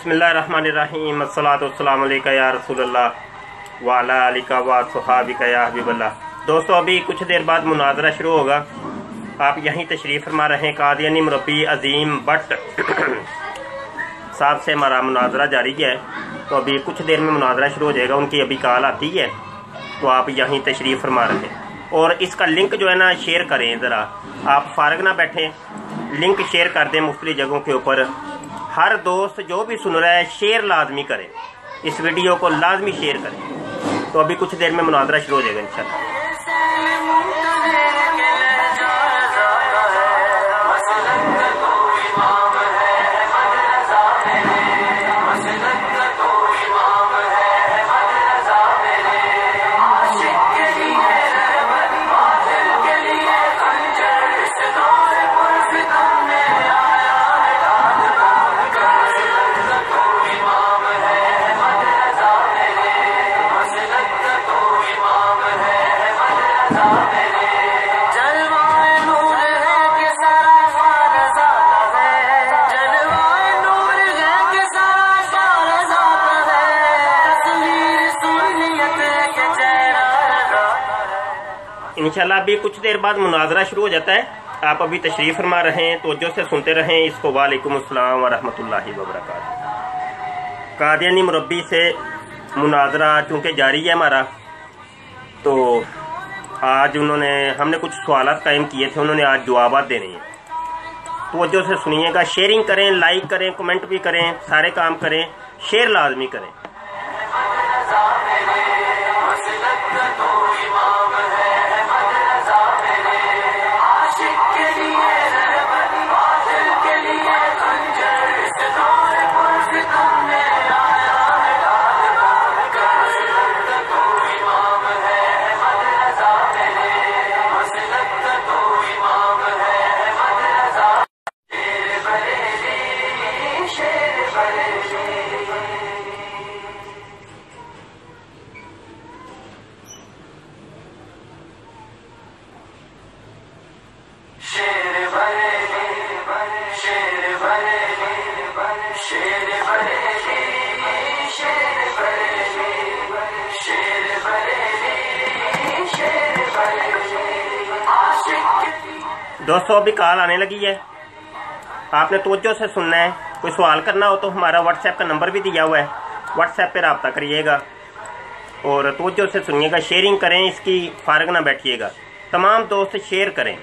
बिस्मिल्लाहिर्रहमानिर्रहीम अस्सलातु वस्सलामु अलैका या रसूलल्लाह व अला आलिका व सहाबिका या हबीबल्लाह। दोस्तों, अभी कुछ देर बाद मुनाजरा शुरू होगा। आप यहीं तशरीफ़ फरमा रहे हैं। कादियानी मुरब्बी अजीम भट्ट साहब से हमारा मुनाजरा जारी है, तो अभी कुछ देर में मुनाजरा शुरू हो जाएगा। उनकी अभी कॉल आती है, तो आप यहीं तशरीफ़ फरमा रहे हैं। और इसका लिंक जो है ना शेयर करें, ज़रा आप फारग ना बैठें, लिंक शेयर कर दें मुख्तलिफ जगहों के ऊपर। हर दोस्त जो भी सुन रहा है शेयर लाजमी करें, इस वीडियो को लाजमी शेयर करें। तो अभी कुछ देर में मुनाजरा शुरू हो जाएगा इंशाल्लाह। इंशाल्लाह अभी कुछ देर बाद मुनाजरा शुरू हो जाता है। आप अभी तशरीफ़ फरमा रहे हैं, तवज्जो से सुनते रहें इसको। वालेकुम अस्सलाम व रहमतुल्लाहि व बरकातहू। कादियानी मुरब्बी से मुनाजरा चूँकि जारी है हमारा, तो आज हमने कुछ सवालात कायम किए थे, उन्होंने आज जवाबात देने हैं। तवज्जो से सुनिएगा, शेयरिंग करें, लाइक करें, कमेंट भी करें, सारे काम करें, शेयर लाजमी करें। दोस्तों, अभी कॉल आने लगी है, आपने तवज्जो से सुनना है। कोई सवाल करना हो तो हमारा व्हाट्सएप का नंबर भी दिया हुआ है, व्हाट्सएप पे रब्ता करिएगा और तवज्जो से सुनिएगा, शेयरिंग करें, इसकी फारग ना बैठिएगा। तमाम दोस्त शेयर करें।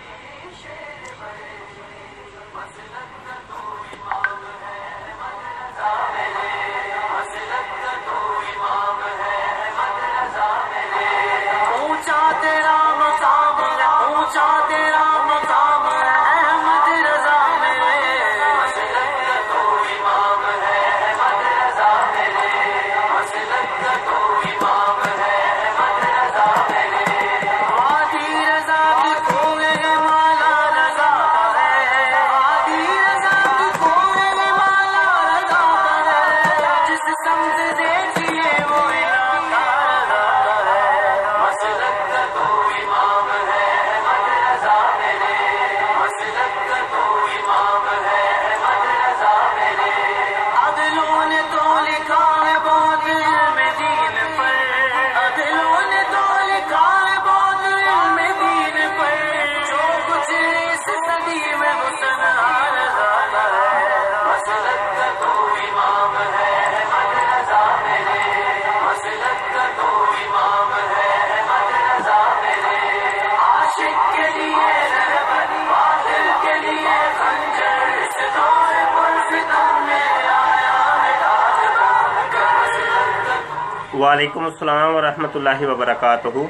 वालेकुम अस्सलाम व रहमतुल्लाहि व बरकातहू।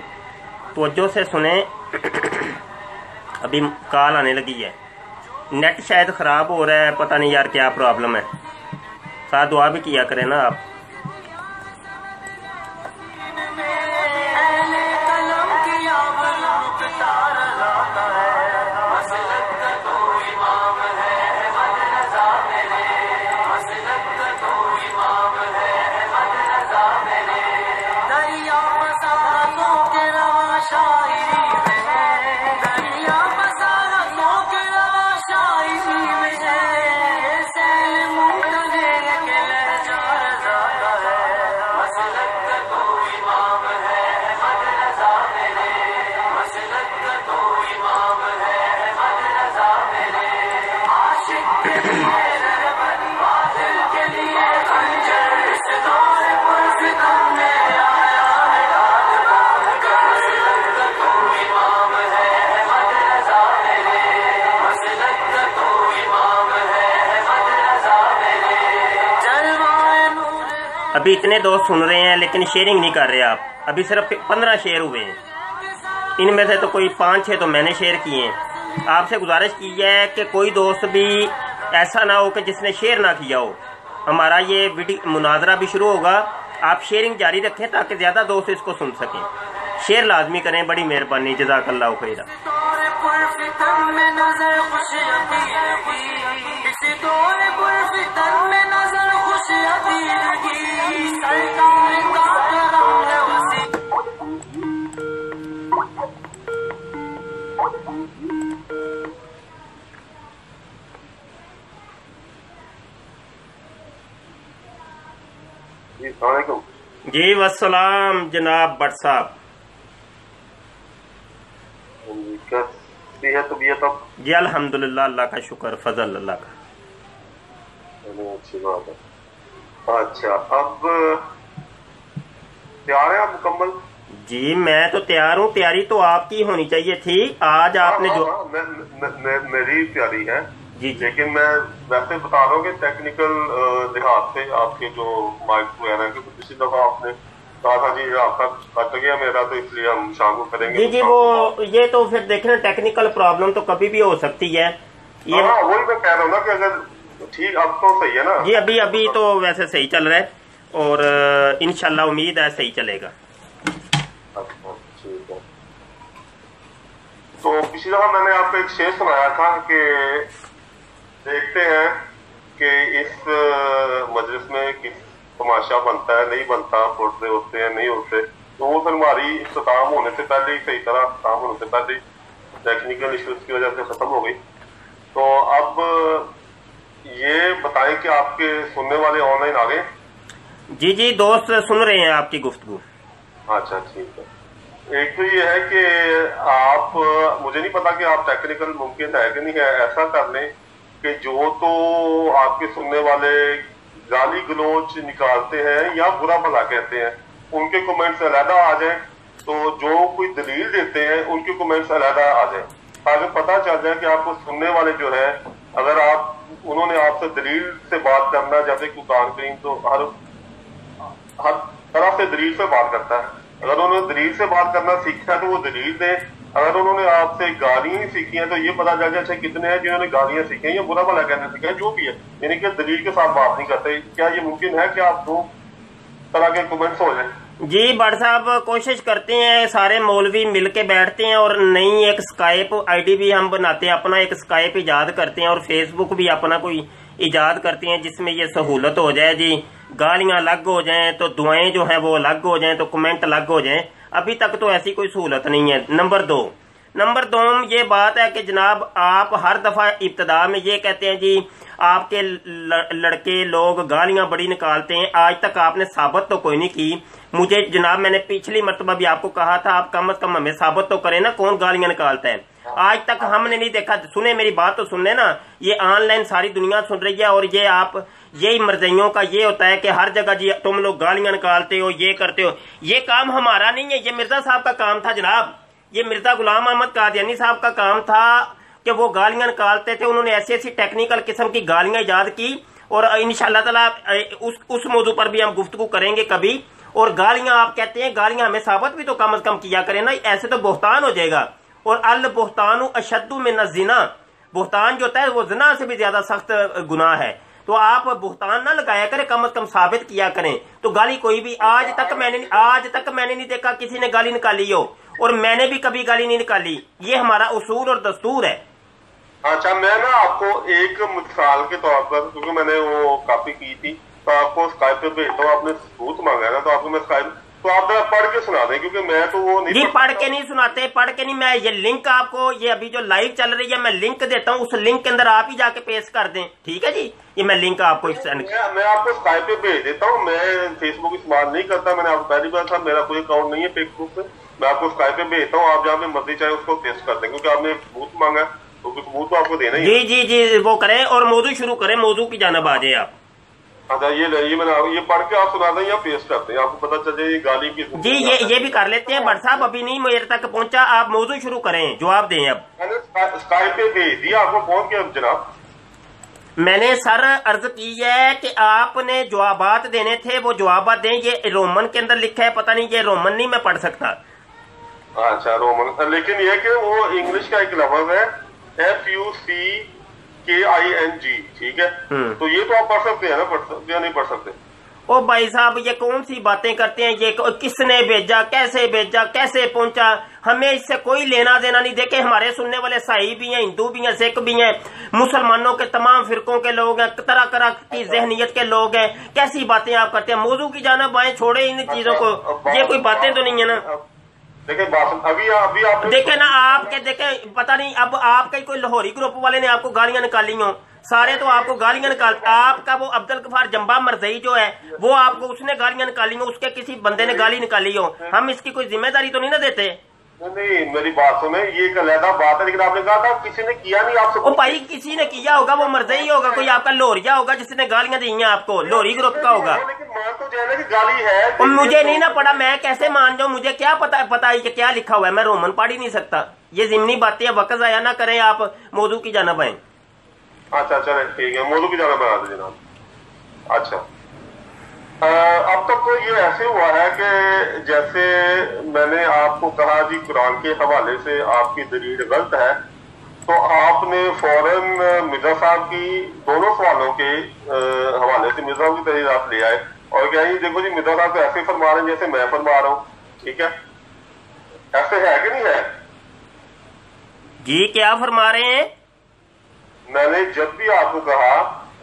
तवज्जो से सुने, अभी कॉल आने लगी है। नेट शायद ख़राब हो रहा है, पता नहीं यार क्या प्रॉब्लम है। साथ दुआ भी किया करें ना आप। ابھی اتنے دوست سن رہے ہیں لیکن شیئرنگ نہیں کر رہے آپ. ابھی صرف 15 شیئر ہوئے ہیں، ان میں سے تو کوئی 5-6 تو میں نے شیئر کیے ہیں. آپ سے گزارش کی ہے کہ کوئی دوست بھی ایسا نہ ہو کہ جس نے شیئر نہ کیا ہو. ہمارا یہ مناظرہ بھی شروع ہوگا، آپ شیئرنگ جاری رکھیں تاکہ زیادہ دوست اس کو سن سکیں. شیئر لازمی کریں، بڑی مہربانی، جزاک اللہ خیر. جی والسلام جناب بٹ صاحب. کیسی ہے طبیعت اب؟ جی الحمدللہ، اللہ کا شکر، فضل اللہ کا. اچھی بات ہے. اچھا اب تیار ہے آپ مکمل؟ جی میں تو تیار ہوں. تیاری تو آپ کی ہونی چاہیے تھی. آج آپ نے جو میری تیاری ہے جی، لیکن میں ویسے بتا رہا ہوں کہ ٹیکنیکل لحاظ سے آپ کے جو مائک وغیرہ ہیں، پچھلی دفعہ آپ نے کہا تھا جی آپ کا کٹ گیا میرا، تو اس لیے ہم شام کو کریں گے. جی وہ یہ تو پھر دیکھنا ٹیکنیکل پرابلم تو کبھی بھی ہو سکتی ہے. ہاں وہی میں کہہ رہا ہوں نا کہ اگر ٹھیک اب تو صحیح ہے نا. جی ابھی تو ویسے صحیح چل رہا ہے اور انشاءاللہ امید ہے صحیح چلے گا. اچھا ٹھیک ہے. تو پچھلی دفعہ میں نے آپ کو ایک شعر سنایا تھا کہ دیکھتے ہیں کہ اس مجلس میں کس تماشا بنتا ہے، نہیں بنتا، پڑھتے ہوتے ہیں نہیں ہوتے. تو وہ پھر ہماری اختتام ہونے سے پہلے ہی، صحیح طرح اختتام ہونے سے پہلے ٹیکنیکل ایشوز کی وجہ سے ختم ہو گئی. تو اب یہ بتائیں کہ آپ کے سننے والے آن لائن آ گئے؟ جی دوست سن رہے ہیں آپ کی گفتگو. اچھا ٹھیک ہے. ایک تو یہ ہے کہ آپ، مجھے نہیں پتا کہ آپ ٹیکنیکل ممکن ہے کہ نہیں ہے، ایسا کر لیں کہ جو تو آپ کے سننے والے گالی گلوچ نکالتے ہیں یا برا بھلا کہتے ہیں ان کے کمنٹس علیحدہ آ جائیں، تو جو کوئی دلیل دیتے ہیں ان کے کمنٹس علیحدہ آ جائیں، تاکہ پتہ چل جائے کہ آپ کو سننے والے جو ہے، اگر انہوں نے آپ سے دلیل سے بات کرنا، جیسے کہ قرآن کریم تو ہر طرح سے دلیل سے بات کرتا ہے. اگر انہوں نے دلیل سے بات کرنا سیکھا ہے تو وہ دلیل دیں. اگر انہوں نے آپ سے گالیاں سیکھی ہیں تو یہ پتا چل جائے اچھا کتنے ہیں جنہوں نے گالیاں سیکھی ہیں یا برا بھلا کہنا سیکھا ہے، جو بھی ہے، یعنی کہ دلیل کے ساتھ بات نہیں کرتے. کیا یہ ممکن ہے کہ آپ دو طرح کے کمنٹس ہو جائیں؟ جی بٹ صاحب کوشش کرتے ہیں، سارے مولوی مل کے بیٹھتے ہیں اور نئی ایک اسکائپ آئی ڈی بھی ہم بناتے ہیں، اپنا ایک اسکائپ ایجاد کرتے ہیں اور فیس بک بھی اپنا کوئی ایجاد کرتے ہیں جس میں یہ سہولت ہو جائے. جی گالیاں الگ ہو جائیں تو دعائیں جو ہیں وہ الگ ہو جائیں تو کمنٹ الگ ہو جائیں. ابھی تک تو ایسی کوئی سہولت نہیں ہے. نمبر دو یہ بات ہے کہ جناب آپ ہر دفعہ ابتدا میں یہ کہتے ہیں جی آپ کے لڑکے لوگ گالیاں بڑی نکالتے ہیں. آج تک آپ نے ثابت تو کوئی نہیں کی. مجھے جناب میں نے پچھلی مرتبہ بھی آپ کو کہا تھا آپ کم از کم ہمیں ثابت تو کریں نا کون گالیاں نکالتا ہے. آج تک ہم نے نہیں دیکھا. سنے میری بات تو سننے نا، یہ آن لائن ساری دنیا سن رہی ہے اور یہ آپ یہی مرضیوں کا یہ ہوتا ہے کہ ہر جگہ جی تم لوگ گالیاں نکالتے ہو، یہ کرتے ہو. یہ کام ہمارا نہیں ہے، یہ مرزا صاحب کا کام تھا جناب. یہ مرزا غلام احمد قادیانی صاحب کا کام تھا کہ وہ گالیاں نکالتے تھے. انہوں نے ایسی ایسی ٹیکنیکل قسم کی گالیاں ایجاد کی اور انشاءاللہ تعالیٰ اس موضوع پر بھی ہم گفتگو کریں گے کبھی. اور گالیاں آپ کہتے ہیں گالیاں ہمیں ثابت بھی تو کم از کم کیا کریں نا، ایسے تو بہتان ہو جائے گا. اور البہتان اشد من الزنا، بہتان جو ہوتا ہے وہ زنا سے بھی زیادہ سخت گناہ ہے. تو آپ بہتان نہ لگایا کریں، کم از کم ثابت کیا کریں. تو گالی کوئی بھی آج تک میں نے نہیں دیکھا کسی نے گالی نکالی ہو، اور میں نے بھی کبھی گالی نہیں نکالی. یہ ہمارا اصول اور دستور ہے. اچھا میں نا آپ کو ایک مثال کے طور پر، کیونکہ میں نے وہ کاپی کی تھی تو آپ کو اسکائپ پہ بھیجتا ہوں. آپ نے ثبوت مانگا ہے نا، تو آپ کو میں اسکائپ، تو آپ ذرا پڑھ کے سنا دیں کیونکہ میں تو وہ نہیں. جی پڑھ کے نہیں سناتے، پڑھ کے نہیں. میں یہ لنک آپ کو، یہ ابھی جو لائیو چل رہی ہے میں لنک دیتا ہوں، اس لنک کے اندر آپ ہی جا کے پیسٹ کر دیں. ٹھیک ہے جی، یہ میں لنک آپ کو میں آپ کو اسکائپ پہ بھیج دیتا ہوں. میں فیس بک استعمال نہیں کرتا، میں نے آپ کو پہلی بار تھا، میرا کوئی اکاؤنٹ نہیں ہے فیس بک پہ. میں آپ کو اسکائپ پہ بھیجتا ہوں، آپ جہاں پہ مرضی چاہے اس کو پیسٹ کر دیں کیونکہ آپ نے ثبوت مانگا ہے تو ثبوت تو آپ کو دینا ہی. جی وہ کریں اور موضوع شروع کریں، موضوع کی جانب آ جائیں آپ. اچھا یہ میں یہ پڑھ کے آپ سنا دیں یا پیسٹ کرتے ہیں، آپ کو پتہ چل جائے یہ گالی کی. جی یہ بھی کر لیتے ہیں. بٹ صاحب ابھی نہیں میرے تک پہنچا، آپ موضوع شروع کریں، جواب دیں. اب میں نے اسکائپ پہ بھیج دیا، آپ کو پہنچ گیا جناب. میں نے سر عرض کی ہے کہ آپ نے جوابات دینے تھے، وہ جوابات دیں. یہ رومن کے اندر لکھا ہے، پتہ نہیں یہ رومن نہیں میں پڑھ سکتا. اچھا رومن، لیکن یہ کہ وہ انگلش کا ایک لفظ ہے FUCKING، ٹھیک ہے، تو یہ تو آپ پڑھ سکتے ہیں نا، یا نہیں پڑھ سکتے؟ او بھائی صاحب یہ کون سی باتیں کرتے ہیں، یہ کس نے بھیجا، کیسے پہنچا، ہمیں اس سے کوئی لینا دینا نہیں. دیکھیں ہمارے سننے والے عیسائی بھی ہیں، ہندو بھی ہیں، سکھ بھی ہیں، مسلمانوں کے تمام فرقوں کے لوگ ہیں، طرح طرح کی ذہنیت کے لوگ ہیں. کیسی باتیں آپ کرتے ہیں؟ موضوع کی جانب آئیں، چھوڑے ان چیزوں کو. یہ کوئی باتیں تو نہیں ہے نا. دیکھیں ابھی آپ دیکھیں نا آپ کے، دیکھیں پتہ نہیں اب آپ کے کوئی لاہوری گروپ والے نے آپ کو گالیاں نکالی ہوں، سارے تو آپ کو گالیاں نکالتے. آپ کا وہ عبدالغفار جمبا مرزئی جو ہے وہ آپ کو اس نے گالیاں نکالی ہوں، اس کے کسی بندے نے گالی نکالی ہو. ہم اس کی کوئی ذمہ داری تو نہیں نہ دیتے. نہیں میری بات سنیں، یہ ایک علیحدہ بات ہے، لیکن آپ نے کہا تھا کسی نے کیا نہیں آپ سے. وہ بھائی کسی نے کیا ہوگا، وہ مرزئی ہوگا، کوئی آپ کا لوہریا ہوگا جس نے گالیاں دی ہیں آپ کو، لوہری گروپ کا ہوگا. لیکن مان تو جائے نا کہ گالی ہے. مجھے نہیں نہ پڑا، میں کیسے مان جاؤں؟ مجھے کیا پتا ہے کہ کیا لکھا ہوا ہے؟ میں رومن پڑھ ہی نہیں سکتا. یہ ضمنی باتیں وقت ضائع نہ کریں، آپ موضوع کی جانب آئیں. اچھا چلے ٹھیک ہے، موضوع کی جانب بنا دیں جناب. اچھا اب تک تو یہ ایسے ہوا ہے کہ جیسے میں نے آپ کو کہا جی قرآن کے حوالے سے آپ کی دلیل غلط ہے، تو آپ نے فوراً مرزا صاحب کی دونوں سوالوں کے حوالے سے مرزا صاحب کی دلیل آپ لے آئے اور کہا جی دیکھو جی مرزا صاحب تو ایسے فرما رہے ہیں جیسے میں فرما رہا ہوں. ٹھیک ہے، ایسے ہے کہ نہیں ہے؟ جی کیا فرما رہے ہیں؟ میں نے جب بھی آپ کو کہا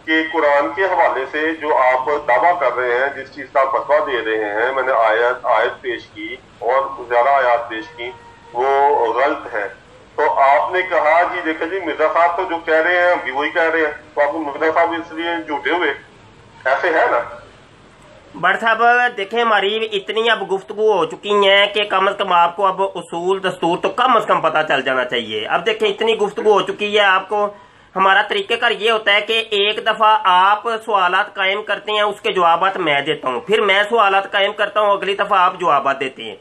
کہ قرآن کے حوالے سے جو آپ دعویٰ کر رہے ہیں، جس چیز کا فتویٰ دے رہے ہیں، میں نے آیت پیش کی اور زیادہ آیات پیش کی، وہ غلط ہے. تو آپ نے کہا جی دیکھیں جی مرزا صاحب تو جو کہہ رہے ہیں ابھی وہی کہہ رہے ہیں، تو آپ مرزا صاحب اس لیے جھوٹے ہوئے. ایسے ہے نا؟ بڑھ صاحب دیکھیں ہماری اتنی اب گفتگو ہو چکی ہیں کہ کم از کم آپ کو اب اصول دستور تو کم از کم پتہ چل جانا چاہیے. اب دیکھیں اتنی گفتگو ہو چکی ہے، آپ کو ہمارا طریقہ کار یہ ہوتا ہے کہ ایک دفعہ آپ سوالات قائم کرتے ہیں، اس کے جوابات میں دیتا ہوں، پھر میں سوالات قائم کرتا ہوں، اگلی دفعہ آپ جوابات دیتے ہیں.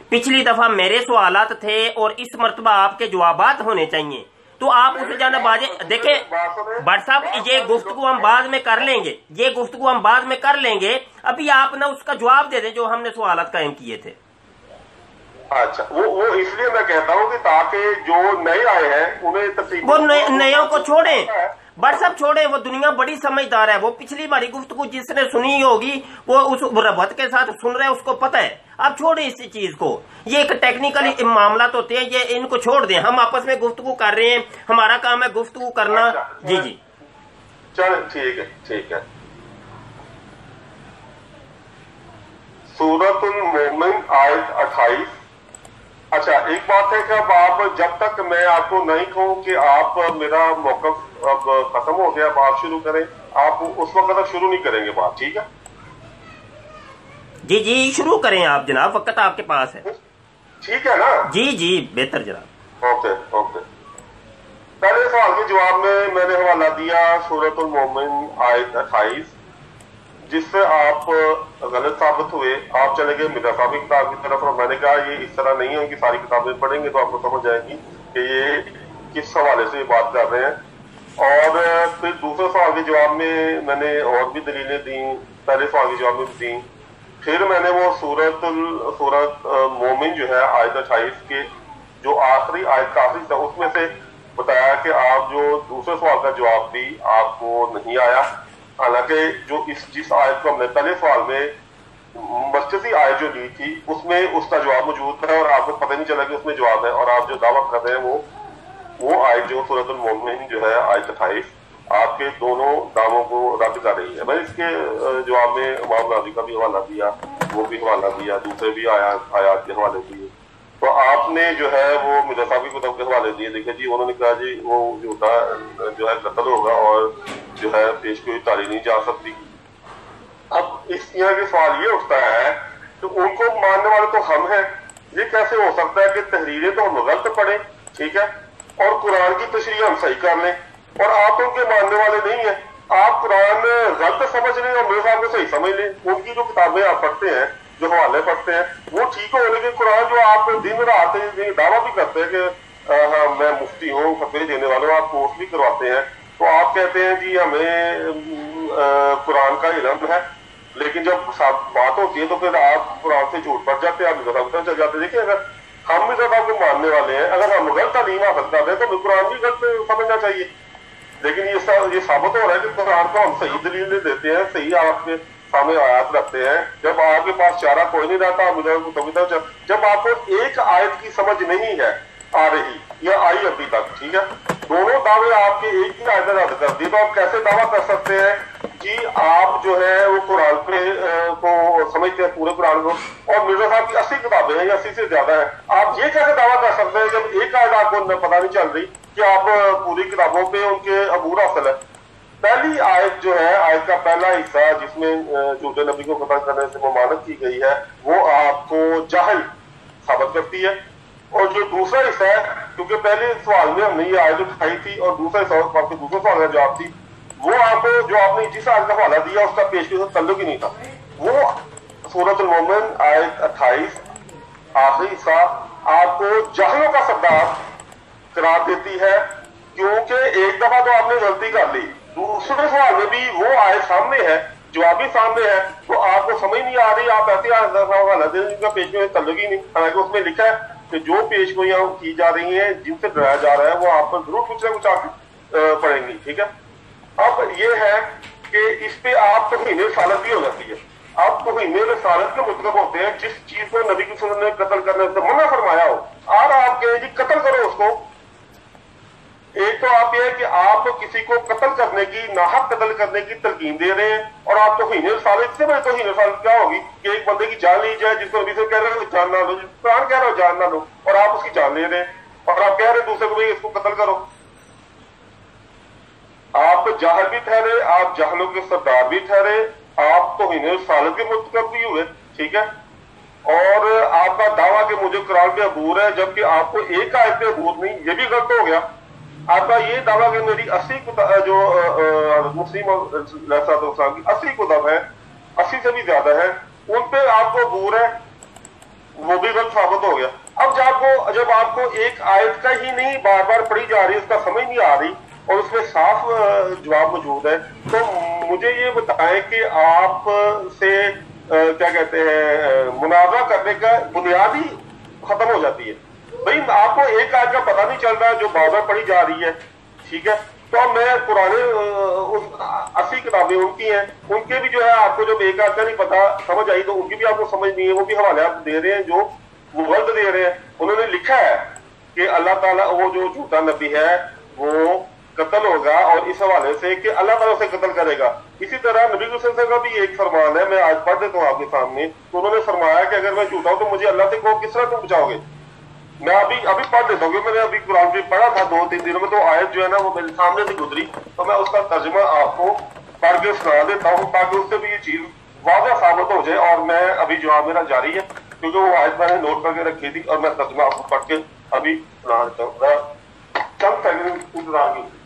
پچھلی دفعہ میرے سوالات تھے اور اس مرتبہ آپ کے جوابات ہونے چاہیے، تو آپ اس جانب آ جائیں. دیکھیں بٹ صاحب یہ گفتگو ہم بعد میں کر لیں گے، ابھی آپ نہ اس کا جواب دے دیں جو ہم نے سوالات قائم کیے تھے. اچھا وہ اس لیے میں کہتا ہوں کہ تاکہ جو نئے آئے ہیں انہیں تقسیم، وہ نئےوں کو چھوڑیں، بٹ صاحب چھوڑیں، وہ دنیا بڑی سمجھدار ہے. وہ پچھلی باری گفتگو جس نے سنی ہوگی وہ اس ربط کے ساتھ سن رہے، اس کو پتہ ہے. آپ چھوڑیں اس چیز کو، یہ ایک ٹیکنیکل معاملات ہوتے ہیں، یہ ان کو چھوڑ دیں. ہم آپس میں گفتگو کر رہے ہیں، ہمارا کام ہے گفتگو کرنا. جی چل ٹھیک ہے. سورۃ المومن آیت 28. اچھا ایک بات ہے کہ اب آپ جب تک میں آپ کو نہیں کہوں کہ آپ میرا موقف اب ختم ہو گیا، اب آپ شروع کریں، آپ اس وقت تک شروع نہیں کریں گے بات، ٹھیک ہے؟ جی شروع کریں آپ جناب، وقت آپ کے پاس ہے. ٹھیک ہے نا؟ جی بہتر جناب. اوکے. پہلے سوال کے جواب میں نے حوالہ دیا سورۃ المومن آیت 28، جس سے آپ غلط ثابت ہوئے. آپ چلے گئے مرزا صاحب کی کتاب کی طرف، اور میں نے کہا یہ اس طرح نہیں ہے کہ ساری کتابیں پڑھیں گے تو آپ کو سمجھ جائے گی کہ یہ کس حوالے سے بات کر رہے ہیں. اور پھر دوسرے سوال کے جواب میں نے اور بھی دلیلیں دیں، پہلے سوال کے جواب میں بھی دیں. پھر میں نے وہ سورۃ مومن جو ہے آیت 28 کے جو آخری آیت کا آخری تھا، اس میں سے بتایا کہ آپ جو دوسرے سوال کا جواب بھی آپ کو نہیں آیا. حالانکہ جو جس آیت کو ہم نے پہلے سوال میں مرکزی آیت جو لی تھی اس میں اس کا جواب موجود ہے، اور آپ کو پتہ نہیں چلا کہ اس میں جواب ہے، اور آپ جو دعویٰ کر رہے ہیں وہ آیت جو سورۃ المومن جو ہے آیت 28 آپ کے دونوں دعووں کو رد کر رہی ہے. میں اس کے جواب میں امام راضی کا بھی حوالہ دیا، وہ بھی حوالہ دیا، دوسرے بھی آیات کے حوالے دیے. تو آپ نے جو ہے وہ مرزا صاحب کی کتاب کے حوالے دیے. دیکھیں جی انہوں نے کہا جی وہ جھوٹا جو ہے قتل ہوگا اور جو ہے پیش کوئی تالی نہیں جا سکتی. اب اس یہاں کے سوال یہ اٹھتا ہے کہ ان کو ماننے والے تو ہم ہیں، یہ کیسے ہو سکتا ہے کہ تحریریں تو ہم غلط پڑھیں، ٹھیک ہے، اور قرآن کی تشریح ہم صحیح کر لیں، اور آپ ان کے ماننے والے نہیں ہیں. آپ قرآن غلط سمجھ لیں اور میرے صاحب کو صحیح سمجھ لیں. ان کی جو کتابیں آپ پڑھتے ہیں، جو حوالے پڑھتے ہیں، وہ ٹھیک ہو، لیکن قرآن جو آپ دن رات دعویٰ بھی کرتے ہیں کہ ہاں میں مفتی ہوں، فتوی دینے والوں، آپ کورس بھی کرواتے ہیں، तो आप कहते हैं जी हमें कुरान का इल्म है, लेकिन जब बात होती है तो फिर आप कुरान से झूठ पड़ जाते हैं, आप मिर्जा साहब चल जाते हैं। देखिए अगर हम मिर्जा साहब को मानने वाले हैं, अगर हम गलत तालीम हासिल कर रहे हैं तो कुरान भी गलत समझना चाहिए। लेकिन ये साबित हो रहा है कि कुरान को हम सही दलील देते हैं, सही आपके सामने आयत रखते हैं। जब आपके पास चारा कोई नहीं रहता, जब आपको एक आयत की समझ नहीं है आ रही या आई अभी तक, ठीक है, दोनों दावे आपके एक ही आयत रद्द कर दी, तो आप कैसे दावा कर सकते हैं कि आप जो है वो कुरान पे को समझते हैं पूरे कुरान को, और मिर्जा साहब की 80 किताबें हैं या 80 से ज्यादा है, आप ये कैसे दावा कर सकते हैं जब एक आयत आपको पता नहीं चल रही कि आप पूरी किताबों पे उनके अबूर हासिल है। पहली आयत जो है, आयत का पहला हिस्सा जिसमें झूठे नबी को कत्ल करने से ममानत की गई है, वो आपको जाहिल साबित करती है। और जो दूसरा हिस्सा है, क्योंकि पहले सवाल में हमने ये आयत उठाई थी और दूसरे सवाल का जवाब थी, वो आपको जो आपने जिस आयत का हवाला दिया उसका पेश के साथ तल्लुक ही नहीं था। वो सूरत अल-मोमिन आयत 28 आखिरी हिस्सा आपको जाहिलों का सरदार करार देती है, क्योंकि एक दफा तो आपने गलती कर ली, दूसरे सवाल में भी वो आयत सामने है, जवाब भी सामने है, तो आपको समझ नहीं आ रही, आप ऐसे हवाला दे जिनका पेश में तल्लुक ही नहीं। हालांकि उसमें लिखा है कि जो पेश गोइयां की जा रही हैं, जिनसे डराया जा रहा है, वो आप पर जरूर कुछ ना कुछ आके पड़ेंगी, ठीक है। अब ये है कि इस पे आप तौहीन रिसालत भी हो जाती है। आप तौहीन रिसालत के मतलब होते हैं जिस चीज को नबी की सुन्नत ने कत्ल करने से मना फरमाया हो, और आप कहें जी कत्ल करो उसको। एक तो आप ये है कि आप किसी को कत्ल करने की, नाहक कत्ल करने की तलकीन दे रहे हैं, और आप तौहीन रिसालत, इससे बड़ी तौहीन रिसालत क्या होगी कि एक बंदे की जान ली जाए जिसको नबी से कह रहे हो जान ना लो, कुरान कह रहे हो जान ना लो, और आप उसकी जान ले रहे हैं, और आप कह रहे हैं दूसरे को भाई इसको कत्ल करो। आप जाहिल भी ठहरे, आप जाहिलों के सरदार भी ठहरे, आप तौहीन रिसालत के मुतकब भी हुए, ठीक है। और आपका दावा कि मुझे कुरान पे अबूर है, जबकि आपको एक आयत पे अबूर नहीं, ये भी गलत हो गया। आपका ये दावा कि मेरी 80 जो मुस्लिम की 80 कुतब है, 80 से भी ज्यादा है, उन पे आपको अबूर है, वो भी गलत साबित हो गया। अब जब आपको एक आयत का ही नहीं बार बार पढ़ी जा रही, उसका समझ नहीं आ रही, और उसमें साफ जवाब मौजूद है, तो मुझे ये बताएं कि आप से क्या कहते हैं मुनाज़ा करने का बुनियाद ही खत्म हो जाती है। भाई आपको एक आयत का पता नहीं चल रहा है जो बार बार पढ़ी जा रही है, ठीक है, तो मैं पुराने 80 किताबें उनकी हैं, उनके भी जो है आपको जब एक आयत का नहीं पता समझ आई तो उनकी भी आपको समझ नहीं है, वो भी हवाले आप दे रहे हैं जो वो गलत दे रहे हैं। उन्होंने लिखा है कि अल्लाह ताला, वो जो झूठा नबी है वो कत्ल होगा, और इस हवाले से कि अल्लाह ताला उसे कत्ल करेगा। इसी तरह नबी हुसैन का भी एक फरमान है, मैं आज पढ़ देता हूँ आपके सामने। तो उन्होंने फरमाया कि अगर मैं झूठा हूं तो मुझे अल्लाह से को किस तरह तुम बचाओगे। मैं अभी पढ़ देता हूँ, मैंने अभी कुरान भी पढ़ा था 2-3 दिनों में, तो आयत जो है ना वो मेरे सामने से गुजरी, तो मैं उसका तर्जुमा आपको पढ़ के सुना देता हूँ ताकि उससे भी ये चीज वाज़ह साबित हो जाए। और मैं अभी जवाब मेरा जारी है, क्योंकि वो आयत मैंने नोट करके रखी थी, और मैं तर्जुमा आपको पढ़ के अभी सुना देता हूँ। चंद सेकंड इंतजार कीजिए।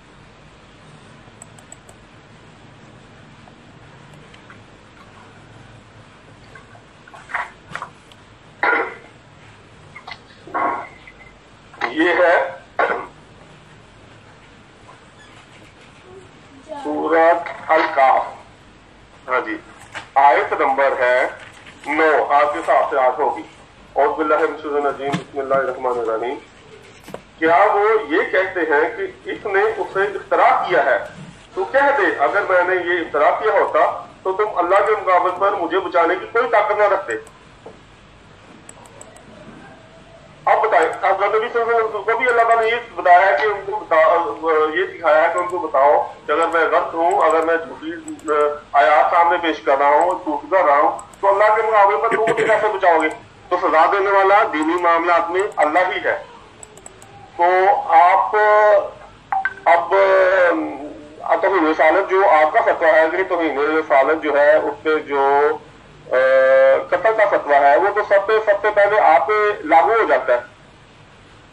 ये है सूरत अल-कहफ, हाँ जी, आयत नंबर है 9, आपके हिसाब से 8 होगी। और बिस्मिल्लाहिर्रहमानिर्रहीम। क्या वो ये कहते हैं कि इसने उसे इफ्तरा किया है, तो कह दे अगर मैंने ये इफ्तरा किया होता तो तुम अल्लाह के मुकाबले पर मुझे बचाने की कोई ताकत न रखते। अब बताएं, अगर नबी सल्लल्लाहु अलैहि वसल्लम को भी अल्लाह ताला ने ये बताया है कि उनको ये सिखाया है कि उनको बताओ कि अगर मैं गलत हूँ, अगर मैं झूठी आयात सामने पेश कर रहा हूँ, झूठ कर रहा हूँ, तो अल्लाह के मुकाबले पर तुम मुझे कैसे बचाओगे। तो सजा देने वाला दीनी मामलात में अल्लाह ही है। तो आप अब तौहीन रिसालत जो आपका फतवा है कि तौहीन रिसालत जो है उस पर जो कत्ल का फतवा है वो तो सबसे पहले आप पे लागू हो जाता है।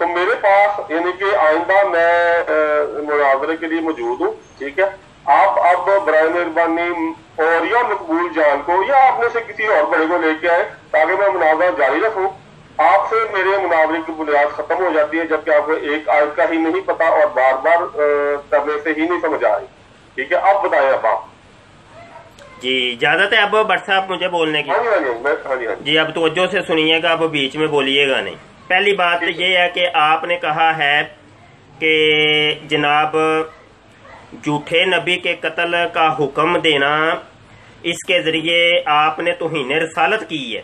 तो मेरे पास यानी कि आइंदा मैं मुनाजरे के लिए मौजूद हूँ, ठीक है। आप अब बराए मेहरबानी और या मकबूल जान को या आपने से किसी और बड़े को लेके आए ताकि मैं मुनाजरा जारी रखूँ। आप से मेरे मुनावरे की बुनियाद खत्म हो जाती है, जबकि आपको एक आयत का ही नहीं पता और बार बार करने से ही नहीं समझ आ रही। ठीक है, अब बताएं अब आप। जी इजाजत है अब भट्ट साहब मुझे बोलने की? हाँ जी। जी अब तवज्जो से सुनिएगा, अब बीच में बोलिएगा नहीं। पहली बात तो ये है कि आपने कहा है कि जनाब झूठे नबी के कत्ल का हुक्म देना, इसके जरिए आपने तौहीन रिसालत की है।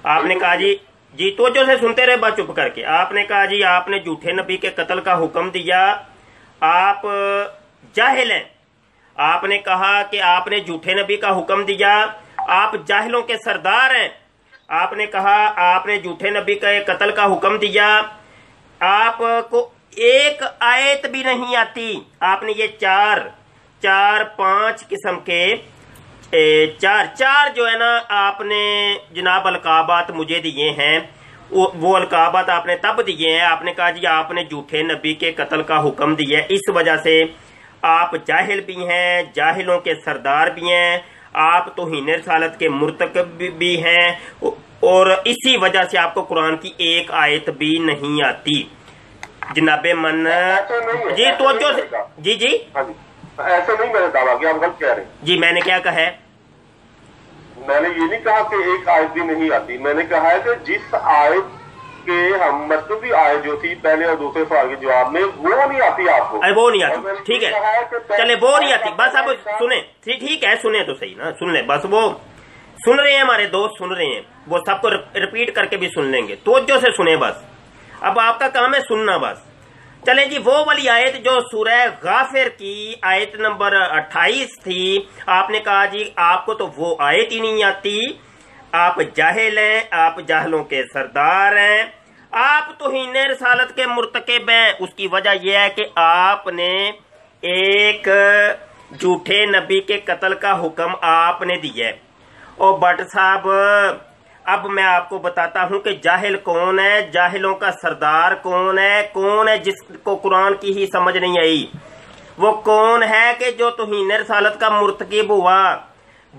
आपने कहा जी तवज्जो से सुनते रहे, बात चुप करके। आपने कहा जी आपने झूठे नबी के कत्ल का हुक्म दिया, आप जाहिल हैं। आपने कहा कि आपने झूठे नबी का हुक्म दिया, आप जाहिलों के सरदार हैं। आपने कहा आपने झूठे नबी का कत्ल का हुक्म दिया, आपको एक आयत भी नहीं आती। आपने ये चार पांच किस्म के चार जो है ना आपने जनाब अलकाबात मुझे दिए हैं, वो अलकाबात आपने तब दिए हैं। आपने कहा जी आपने झूठे नबी के कत्ल का हुक्म दिया, इस वजह से आप जाहिल भी हैं, जाहिलों के सरदार भी हैं, आप तौहीन रिसालत के मुर्तकब भी हैं, और इसी वजह से आपको कुरान की एक आयत भी नहीं आती। जनाबे मन जी तो जी ऐसे नहीं मैंने दावा किया, आप गलत कह रहे हैं। जी मैंने क्या कहा है? मैंने ये नहीं कहा कि एक आयत भी नहीं आती, मैंने कहा है कि जिस आयत के हम मसलबी आयत जो थी पहले और दूसरे सवाल के जवाब में, वो नहीं आती आपको। अरे वो नहीं आती, ठीक है चले वो नहीं आती, बस अब सुने, ठीक है सुने तो सही ना, सुन ले बस। वो सुन रहे हैं, हमारे दोस्त सुन रहे हैं, वो सबको रिपीट करके भी सुन लेंगे, तवज्जो से सुने बस। अब आपका काम है सुनना बस। चले जी वो वाली आयत जो सूरह गाफिर की आयत नंबर 28 थी, आपने कहा जी आपको तो वो आयत ही नहीं आती, आप जाहिल हैं, आप जाहिलों के सरदार हैं, आप तौहीन रिसालत के मुर्तकिब हैं। उसकी वजह यह है कि आपने एक झूठे नबी के कत्ल का हुक्म आपने दिया है। और भट्ट साहब अब मैं आपको बताता हूं कि जाहिल कौन है, जाहिलों का सरदार कौन है जिसको कुरान की ही समझ नहीं आई। वो कौन है कि जो तौहीन रिसालत का मुर्तकिब हुआ।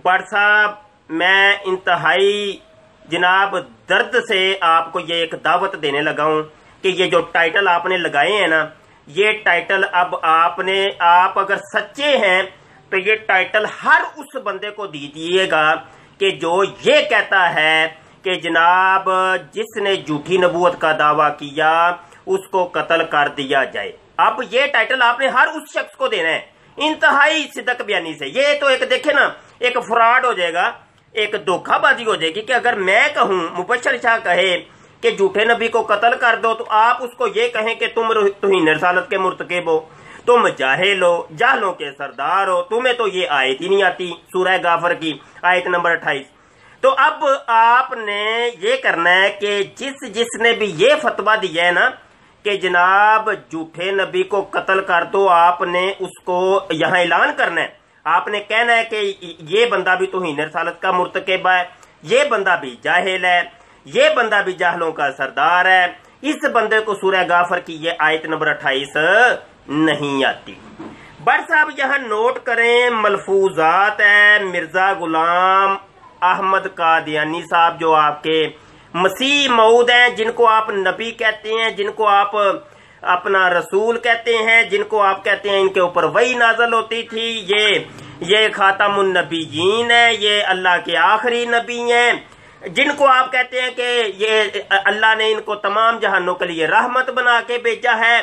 भट्ट साहब मैं इंतहाई जनाब दर्द से आपको ये एक दावत देने लगा हूं कि ये जो टाइटल आपने लगाए हैं ना, ये टाइटल अब आप अगर सच्चे हैं तो ये टाइटल हर उस बंदे को दीजिएगा कि जो ये कहता है कि जनाब जिसने झूठी नबूवत का दावा किया उसको कत्ल कर दिया जाए। अब ये टाइटल आपने हर उस शख्स को देना है इंतहाई सिद्दक बयानी से। ये तो एक देखे ना, एक फ्रॉड हो जाएगा, एक धोखाबाजी हो जाएगी कि अगर मैं कहूं, मुबश्शिर शाह कहे कि झूठे नबी को कत्ल कर दो, तो आप उसको ये कहें कि तुम तौहीन रिसालत के मुर्तकिब हो, तुम जाहिल हो, जाहलों के सरदार हो, तुम्हें तो ये आयत ही नहीं आती सूरह गाफिर की आयत नंबर 28। तो अब आपने ये करना है कि जिसने भी ये फतवा दिया है ना कि जनाब झूठे नबी को कत्ल कर दो, आपने उसको यहाँ ऐलान करना है। आपने कहना है कि ये बंदा भी तौहीन रिसालत का मुर्तकिब है, ये बंदा भी जाहिल है, ये बंदा भी जाहलों का सरदार है, इस बंदे को सूरह गाफिर की ये आयत नंबर 28 नहीं आती। भट्ट साहब यहाँ नोट करें, मलफूजात है मिर्जा गुलाम अहमद कादियानी साहब, जो आपके मसीह मऊद हैं, जिनको आप नबी कहते हैं, जिनको आप अपना रसूल कहते हैं, जिनको आप कहते हैं इनके ऊपर वही नाजल होती थी, ये खातमुन नबीयीन है, ये अल्लाह के आखिरी नबी हैं, जिनको आप कहते हैं कि ये अल्लाह ने इनको तमाम जहानों के लिए रहमत बना के भेजा है,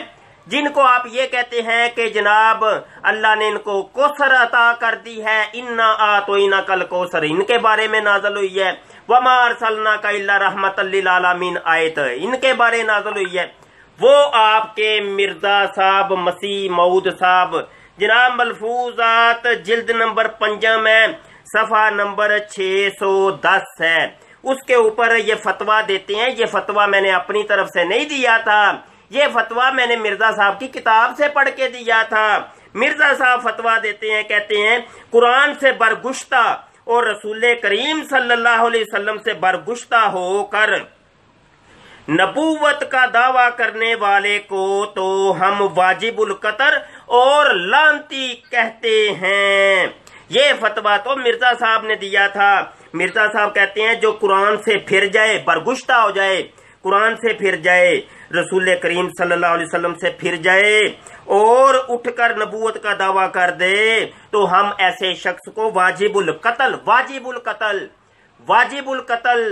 जिनको आप ये कहते हैं कि जनाब अल्लाह ने इनको कौसर अता कर दी है, इन्ना आतोइना कल कौसर इनके बारे में नाजल हुई है, वमा अरसलना का इल्ला रहमतल लिल आलमीन आयत इनके बारे नाजल हुई है। वो आपके मिर्जा साहब मसीह मऊद साहब जनाब मलफूजात जिल्द नंबर 5 में सफा नंबर 610 है, उसके ऊपर ये फतवा देते हैं। ये फतवा मैंने अपनी तरफ से नहीं दिया था, ये फतवा मैंने मिर्जा साहब की किताब से पढ़ के दिया था। मिर्जा साहब फतवा देते हैं, कहते हैं कुरान से बरगुश्ता और रसूल करीम सल्लल्लाहु अलैहि वसल्लम से बरगुश्ता होकर नबूवत का दावा करने वाले को तो हम वाजिबुल कतर और लानती कहते हैं। ये फतवा तो मिर्जा साहब ने दिया था। मिर्जा साहब कहते हैं जो कुरान से फिर जाए, बरगुश्ता हो जाए, कुरान से फिर जाए, रसूल करीम सल्लल्लाहु अलैहि वसल्लम से फिर जाए और उठकर नबूवत का दावा कर दे, तो हम ऐसे शख्स को वाजिबुल कत्ल,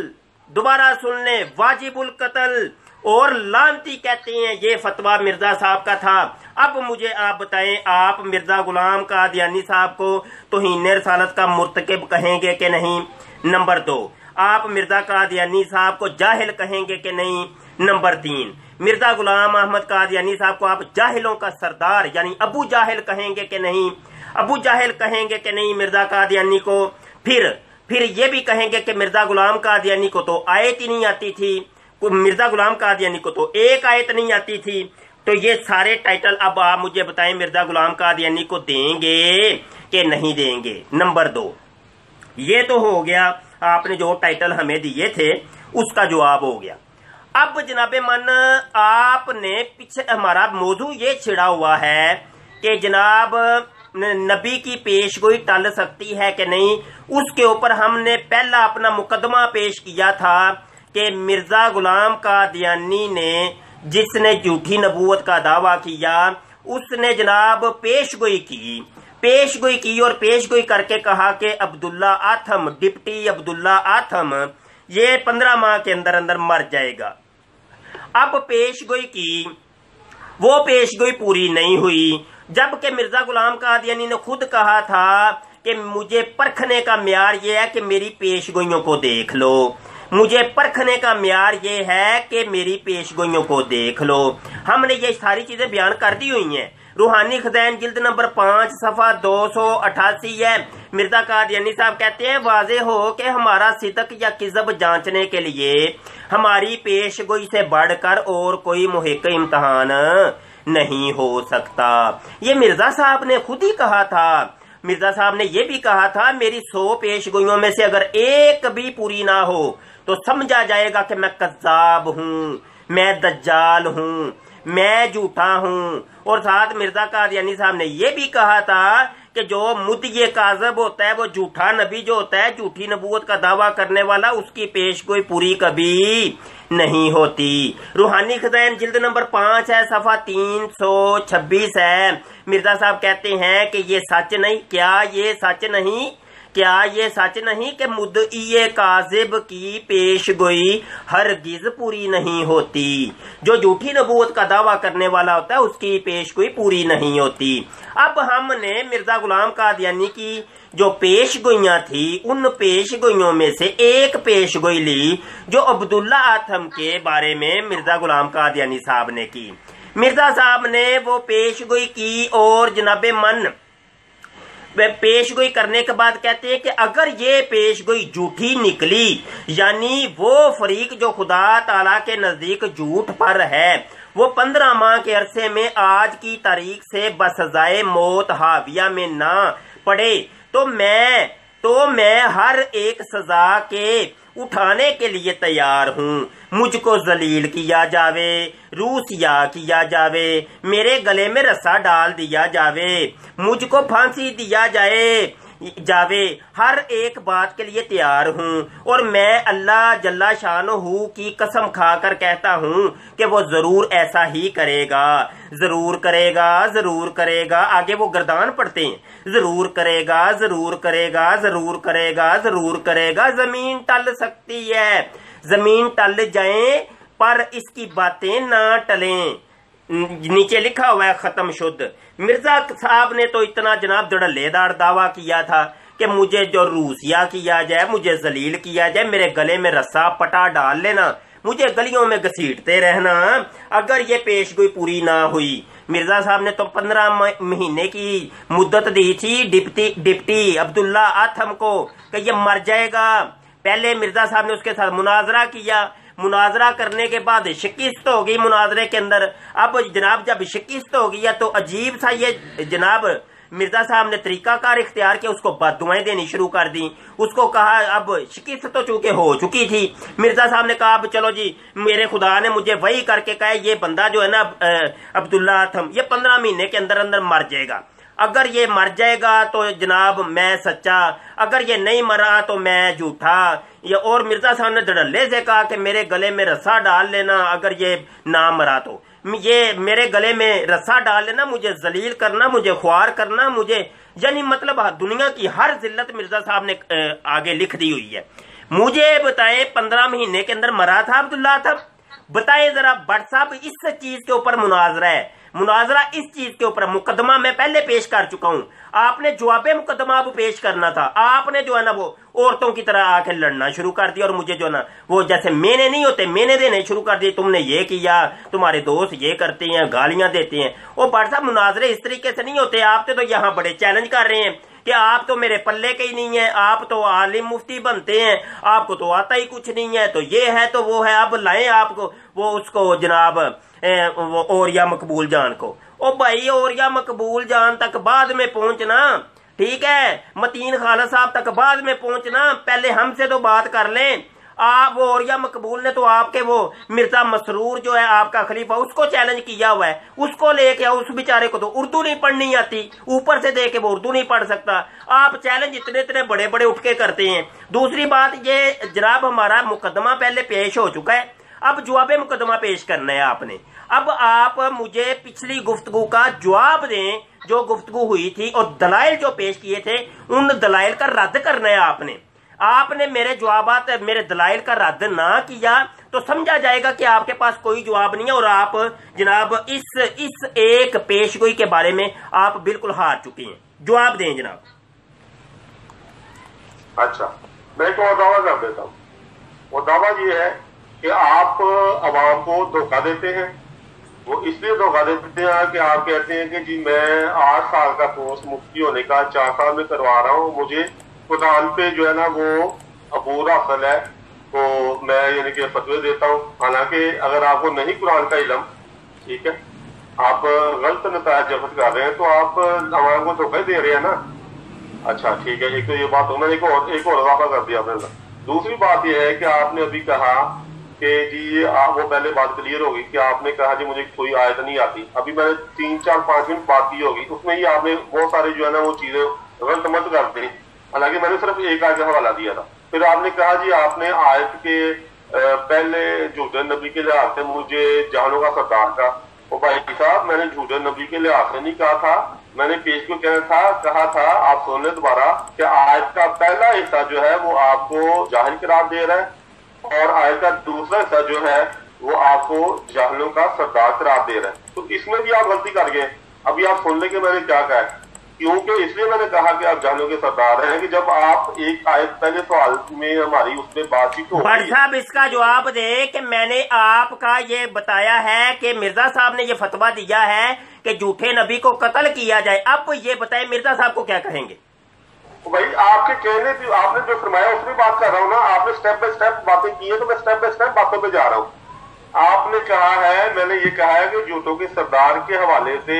दोबारा सुन ले, वाजिबुल कत्ल और लानती कहते हैं। ये फतवा मिर्जा साहब का था। अब मुझे आप बताएं, आप मिर्जा गुलाम कादियानी साहब को तौहीन रिसालत का मुर्तकिब कहेंगे कि नहीं? नंबर 2, आप मिर्जा कादियानी साहब को जाहिल कहेंगे कि नहीं? नंबर 3, मिर्जा गुलाम अहमद कादियानी साहब को आप जाहिलों का सरदार यानी अबू जाहिल कहेंगे कि नहीं? अबू जाहिल कहेंगे कि नहीं मिर्जा कादियानी को? फिर ये भी कहेंगे कि मिर्जा गुलाम कादियानी को तो आयत ही नहीं आती थी, मिर्जा गुलाम कादियानी को तो एक आयत नहीं आती थी। तो ये सारे टाइटल अब आप मुझे बताएं, मिर्जा गुलाम कादियानी को देंगे कि नहीं देंगे? नंबर 2, ये तो हो गया, आपने जो टाइटल हमें दिए थे उसका जवाब हो गया। अब जनाबे मन, आपने पीछे हमारा मौजू ये छिड़ा हुआ है कि जनाब नबी की पेशगोई टल सकती है कि नहीं। उसके ऊपर हमने पहला अपना मुकदमा पेश किया था कि मिर्जा गुलाम कादियानी ने, जिसने झूठी नबूवत का दावा किया, उसने जनाब पेशगोई की और पेशगोई करके कहा कि अब्दुल्ला आथम, डिप्टी अब्दुल्ला आथम, ये 15 माह के अंदर अंदर मर जाएगा। अब पेशगोई की, वो पेशगोई पूरी नहीं हुई, जबकि मिर्जा गुलाम कादियानी ने खुद कहा था कि मुझे परखने का म्यार ये है कि मेरी पेशगोइयों को देख लो, मुझे परखने का म्यार ये है कि मेरी पेशगोइयों को देख लो। हमने ये सारी चीजें बयान कर दी हुई हैं। रूहानी खज़ाइन जिल्द नंबर 5 सफ़ा 288 है। मिर्जा कादियानी साहब कहते हैं, वाज़े हो कि हमारा सिदक या किज़ब जांचने के लिए हमारी पेशगोई से बढ़कर और कोई मुहिक इम्तहान नहीं हो सकता। ये मिर्जा साहब ने खुद ही कहा था। मिर्जा साहब ने ये भी कहा था, मेरी 100 पेशगोइयों में से अगर एक भी पूरी ना हो तो समझा जाएगा कि मैं कज़्ज़ाब हूँ, मैं दज्जाल हूँ, मैं झूठा हूँ। और साथ मिर्जा कादियानी साहब ने ये भी कहा था कि जो मुद्दे काज़ब होता है, वो झूठा नबी जो होता है, झूठी नबूवत का दावा करने वाला, उसकी पेशगोई पूरी कभी नहीं होती। रूहानी खज़ाइन जिल्द नंबर 5 है, सफ़ा 326 है। मिर्जा साहब कहते हैं कि ये सच नहीं, क्या ये सच नहीं कि मुद्दई काज़िब की पेशगोई हरगिज पूरी नहीं होती। जो झूठी नबूवत का दावा करने वाला होता है, उसकी पेशगोई पूरी नहीं होती। अब हमने मिर्जा गुलाम कादियानी की जो पेशगोइयां थी, उन पेशगोइयों में से एक पेशगोई ली जो अब्दुल्ला आथम के बारे में मिर्जा गुलाम कादियानी साहब ने की। मिर्जा साहब ने वो पेशगोई की और जनाबे मन पेशगोई करने के बाद कहते हैं कि अगर ये पेशगोई झूठी निकली, यानी वो फरीक जो खुदा ताला के नजदीक झूठ पर है, वो 15 माह के अरसे में आज की तारीख से बसजाए मौत हाविया में ना पड़े, तो मैं हर एक सजा के उठाने के लिए तैयार हूँ। मुझको जलील किया जावे, रूसिया किया जावे, मेरे गले में रस्सा डाल दिया जावे, मुझको फांसी दिया जावे, हर एक बात के लिए तैयार हूँ। और मैं अल्लाह जल्ला शानहू की कसम खाकर कहता हूँ कि वो जरूर ऐसा ही करेगा, जरूर करेगा, जरूर करेगा। आगे वो गर्दान पढ़ते हैं, जरूर करेगा, जरूर करेगा, जरूर करेगा, जरूर करेगा। जमीन टल सकती है, जमीन टल जाए, पर इसकी बातें ना टलें। नीचे लिखा हुआ है खत्म शुद्ध। मिर्जा साहब ने तो इतना जनाब धड़ल्लेदार दावा किया था कि मुझे जो रूसिया किया जाए, मुझे जलील किया जाए, मेरे गले में रस्सा पटा डाल लेना, मुझे गलियों में घसीटते रहना अगर ये पेशगोई पूरी ना हुई। मिर्जा साहब ने तो 15 महीने की मुद्दत दी थी डिप्टी अब्दुल्ला आथम को कि ये मर जाएगा। पहले मिर्जा साहब ने उसके साथ मुनाजरा किया, मुनाजरा करने के बाद शिकस्त हो गई मुनाजरे के अंदर। अब जनाब जब शिकस्त हो गई तो अजीब सा ये जनाब मिर्जा साहब ने तरीकाकार इख्तियार किया, उसको बददुआएं देनी शुरू कर दी। उसको कहा, अब शिकस्त तो चूंकि हो चुकी थी, मिर्जा साहब ने कहा अब चलो जी, मेरे खुदा ने मुझे वही करके कहा ये बंदा जो है ना अब्दुल्ला आथम, ये 15 महीने के अंदर अंदर मर जाएगा। اگر یہ مر جائے گا تو جناب میں سچا، اگر یہ نہیں مرا تو میں جھوٹا. اور مرزا صاحب نے دھڑلے سے کہا کہ میرے گلے میں رسا ڈال لینا اگر یہ نہ مرا تو، یہ میرے گلے میں رسا ڈال لینا، مجھے ذلیل کرنا، مجھے خوار کرنا، مجھے یعنی مطلب دنیا کی ہر ذلت مرزا صاحب نے آگے لکھ دی ہوئی ہے. مجھے بتائے 15 مہینے کے اندر مرا تھا عبداللہ تھا؟ بتائے ذرا بٹ صاحب. اس چیز کے اوپر مناظرہ ہے، مناظرہ اس چیز کے اوپر. مقدمہ میں پہلے پیش کر چکا ہوں، آپ نے جواب مقدمہ اب پیش کرنا تھا. آپ نے جو ہے نا وہ عورتوں کی طرح آ کے لڑنا شروع کر دیا، اور مجھے جو ہے نا وہ جیسے مینے نہیں ہوتے مینے دینے شروع کر دیے. تم نے یہ کیا، تمہارے دوست یہ کرتے ہیں، گالیاں دیتے ہیں. وہ بٹ صاحب مناظرے اس طریقے سے نہیں ہوتے. آپ تو یہاں بڑے چیلنج کر رہے ہیں کہ آپ تو میرے پلے کے ہی نہیں ہیں، آپ تو عالم مفتی بنتے ہیں، آپ کو تو آتا ہی کچھ نہیں ہے، تو یہ ہے تو وہ ہے. اب لائیں آپ کو وہ اس کو جناب وہ اوریا مقبول جان کو. او بھائی اوریا مقبول جان تک بعد میں پہنچنا، ٹھیک ہے؟ متین خالد صاحب تک بعد میں پہنچنا، پہلے ہم سے تو بات کر لیں. آپ وہ اوریا مقبول نے تو آپ کے وہ مرزا مسرور جو ہے آپ کا خلیفہ، اس کو چیلنج کیا ہوا ہے. اس کو لے کے اس بیچارے کو تو اردو نہیں پڑھنی آتی، اوپر سے دے کے وہ اردو نہیں پڑھ سکتا. آپ چیلنج اتنے بڑے بڑے اٹھ کے کرتے ہیں. دوسری بات یہ جناب ہمارا مقدمہ پہلے پیش ہو چکا ہے، اب جواب مقدمہ پیش کرنا ہے آپ نے. اب آپ مجھے پچھلی گفتگو کا جواب دیں جو گفتگو ہوئی تھی، اور دلائل جو پیش کیے تھے ان دلائل کا رد کرنا ہے آپ نے. آپ نے میرے جوابات میرے دلائل کا رد نہ کیا تو سمجھا جائے گا کہ آپ کے پاس کوئی جواب نہیں ہے، اور آپ جناب اس ایک پیش گوئی کے بارے میں آپ بالکل ہار چکے ہیں. جواب دیں جناب. اچھا میں ایک اور دعویٰ کر دیتا ہوں. وہ دعویٰ یہ ہے کہ آپ عوام کو دھوکہ دیتے ہیں. وہ اس لیے دھوکہ دیتے ہیں کہ آپ کہتے ہیں کہ جی میں 8 سال کا کورس مفتی ہونے کا 4 سال میں کروا رہا ہوں، مجھے قرآن پہ جو ہے نا وہ عبور حاصل ہے، تو میں یعنی کہ فتوے دیتا ہوں. حالانکہ اگر آپ کو نہیں قرآن کا علم، ٹھیک ہے، آپ غلط نتائج جفت کر رہے ہیں تو آپ عوام کو دھوکہ دے رہے ہیں نا. اچھا ٹھیک ہے، ایک تو یہ بات میں نے ایک اور اضافہ کر دیا آپ نے. دوسری بات یہ ہے کہ آپ نے ابھی کہا کہ جی وہ پہلے بات کلیئر ہوگی کہ آپ نے کہا جی مجھے کوئی آیت نہیں آتی. ابھی میں نے 3 4 5 منٹ بات کی ہوگی، اس میں ہی آپ نے بہت سارے جو ہے نا وہ چیزیں غلط مت کرتے ہیں. حالانکہ میں نے صرف ایک آیت کا حوالہ دیا تھا. پھر آپ نے کہا جی آپ نے آیت کے پہلے جھوٹے نبی کے لحاظ سے مجھے جہانوں کا سردار کا. وہ بھائی صاحب میں نے جھوٹے نبی کے لحاظ سے نہیں کہا تھا، میں نے پیش کو کہا تھا آپ سن لیں دوبارہ کہ آیت کا پہلا حصہ جو ہے وہ آپ کو جاہل قرار دے رہا ہے، اور آیت کا دوسرا حصہ جو ہے وہ آپ کو جاہلوں کا سردار قرار دے رہا ہے. تو اس میں بھی آپ غلطی کر گئے. ابھی آپ سن لیں کہ میں نے کیا کہا ہے. کیونکہ اس لیے میں نے کہا کہ آپ جاہلوں کے سردار ہیں کہ جب آپ ایک آیت پہلے سوال میں ہماری اس میں بات چیت ہو بٹ صاحب اس کا جواب دے کہ میں نے آپ کا یہ بتایا ہے کہ مرزا صاحب نے یہ فتویٰ دیا ہے کہ جھوٹے نبی کو قتل کیا جائے. اب یہ بتائیں مرزا صاحب کو کیا کہیں گے؟ بھائی آپ کے کہنے بھی آپ نے جو فرمایا اس میں بات کر رہا ہوں نا. آپ نے سٹیپ بائی سٹیپ باتیں کی ہیں تو میں سٹیپ بائی سٹیپ باتوں پہ جا رہا ہوں. آپ نے کہا ہے، میں نے یہ کہا ہے کہ جھوٹوں کے سردار کے حوالے سے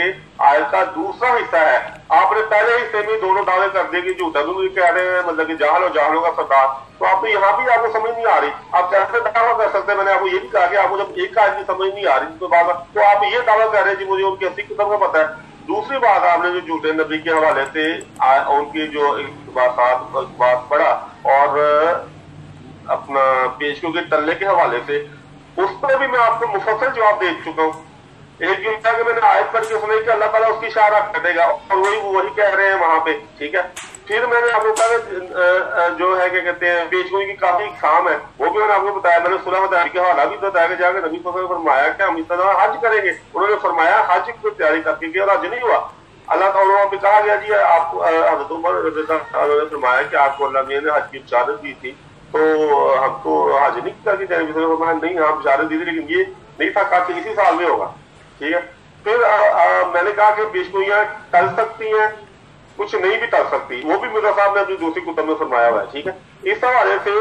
آیت کا دوسرا حصہ ہے. آپ نے پہلے حصے میں دونوں دعوے کر دیے کہ جھوٹا بھی کہہ رہے ہیں مطلب کہ جہل اور جہلوں کا سردار. تو آپ کو یہاں بھی آپ کو سمجھ نہیں آ رہی. آپ کیسے دعویٰ کر سکتے ہیں؟ میں نے آپ کو یہ بھی کہا کہ آپ کو جب ایک آیت کی سمجھ نہیں آ رہی تو آپ یہ دعویٰ کر رہے ہیں جی مجھے ان کی اصلی قسم کا پتہ ہے. دوسری بات آپ نے جو جھوٹے نبی کے حوالے سے ان کی جو بات پڑھا اور اپنا پیشکو کے ٹلے کے حوالے سے، اس پر بھی میں آپ کو مفصل جواب دے چکا ہوں. ایک یہ تھا کہ میں نے آیت پڑھ کے سنائی کہ اللہ تعالیٰ اس کی اشارہ کٹے گا، اور وہی کہہ رہے ہیں وہاں پہ، ٹھیک ہے. پھر میں نے آپ کو کہا جو ہے کیا کہتے ہیں پیشگوئی کی کافی اقسام ہے، وہ بھی میں نے آپ کو بتایا. میں نے سورہ مدثر کے حوالہ بھی بتایا کہ جا کے نبی صلی اللہ علیہ وسلم نے فرمایا کہ ہم اس طرح حج کریں گے. انہوں نے فرمایا حج کی تیاری کر کے اور حج نہیں ہوا. اللہ تعالیٰ پہ کہا گیا جی آپ کو حضرت عمر رضی اللہ عنہ نے فرمایا کہ آپ کو اللہ نے حج کی اجازت دی تھی تو ہم تو حج نہیں کر کے جائیں. نہیں ہم اجازت دی تھی لیکن یہ نہیں تھا کہ اسی سال میں ہوگا، ٹھیک ہے. پھر میں نے کہا کہ پیشگوئیاں ٹل سکتی ہیں، کچھ نہیں بھی ٹل سکتی. وہ بھی مرزا صاحب نے اپنی دوسری کتب میں فرمایا ہوا ہے، ٹھیک ہے. اس حوالے سے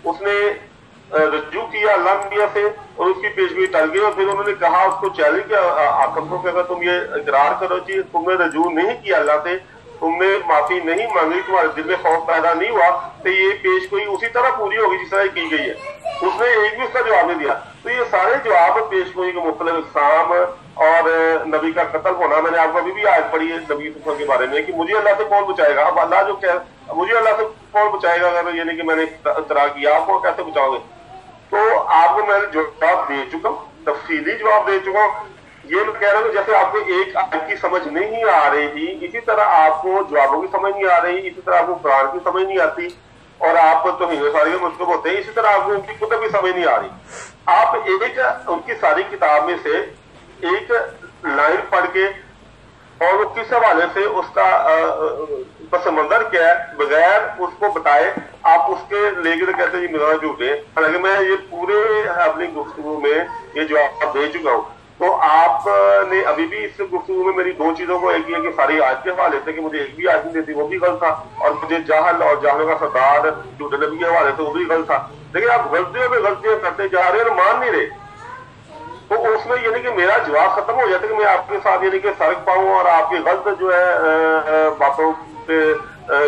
اس نے رجوع کیا اللہ میاں سے اور اس کی پیشگوئی ٹل گئی. اور پھر انہوں نے کہا اس کو چیلنج کیا آخر کو کہ اگر تم یہ اقرار کرو جی تم نے رجوع نہیں کیا اللہ سے، تم نے معافی نہیں مانگی، تمہارے دل میں خوف پیدا نہیں ہوا، تو یہ پیشگوئی اسی طرح پوری ہوگی جس طرح کی گئی ہے. اس نے ایک بھی اس کا جواب نہیں دیا. तो ये सारे जवाब पेश गोई के मुख्तलिफ इक़साम और नबी का कत्ल होना, मैंने आपको अभी भी आयत पढ़ी है नबी के बारे में कि मुझे अल्लाह से कौन बचाएगा। अब अल्लाह जो कह मुझे अल्लाह से कौन बचाएगा, अगर यानी कि मैंने इतरा किया, आपको कैसे बचाओगे? तो आपको मैं जवाब दे चुका हूँ, तफसीली जवाब दे चुका हूँ। ये मैं कह रहा हूँ जैसे आपको एक आयत की समझ नहीं आ रही, इसी तरह आपको जवाबों की समझ नहीं आ रही, इसी तरह आपको कुरान की समझ नहीं आती, और आप तो सारी मतलब होते हैं, इसी तरह आपको उनकी कुतुब की समझ नहीं आ रही। आप एक उनकी सारी किताब में से एक लाइन पढ़ के और वो किस हवाले से उसका पस मंजर क्या है बगैर उसको बताए आप उसके लेकर कहते हैं जी मेरा झूठे। हालांकि मैं ये पूरे अपनी गुफ्तगू में ये जवाब दे चुका हूँ। तो आपने अभी भी इस गुफ्तगू में मेरी दो चीजों को, एक ये कि सारी आज के हवाले से कि मुझे एक भी आज नहीं देती, वो भी गलत था, और मुझे जाहल और जाहलों का सरदार झूठे नबी के हवाले से वो भी गलत था। लेकिन आप गलतियों पे गलतियां करते जा रहे हैं और मान नहीं रहे, तो उसमें यानी कि मेरा जवाब खत्म हो जाता है कि मैं आपके साथ यानी कि फर्क पाऊं और आपकी गलत जो है बातों पे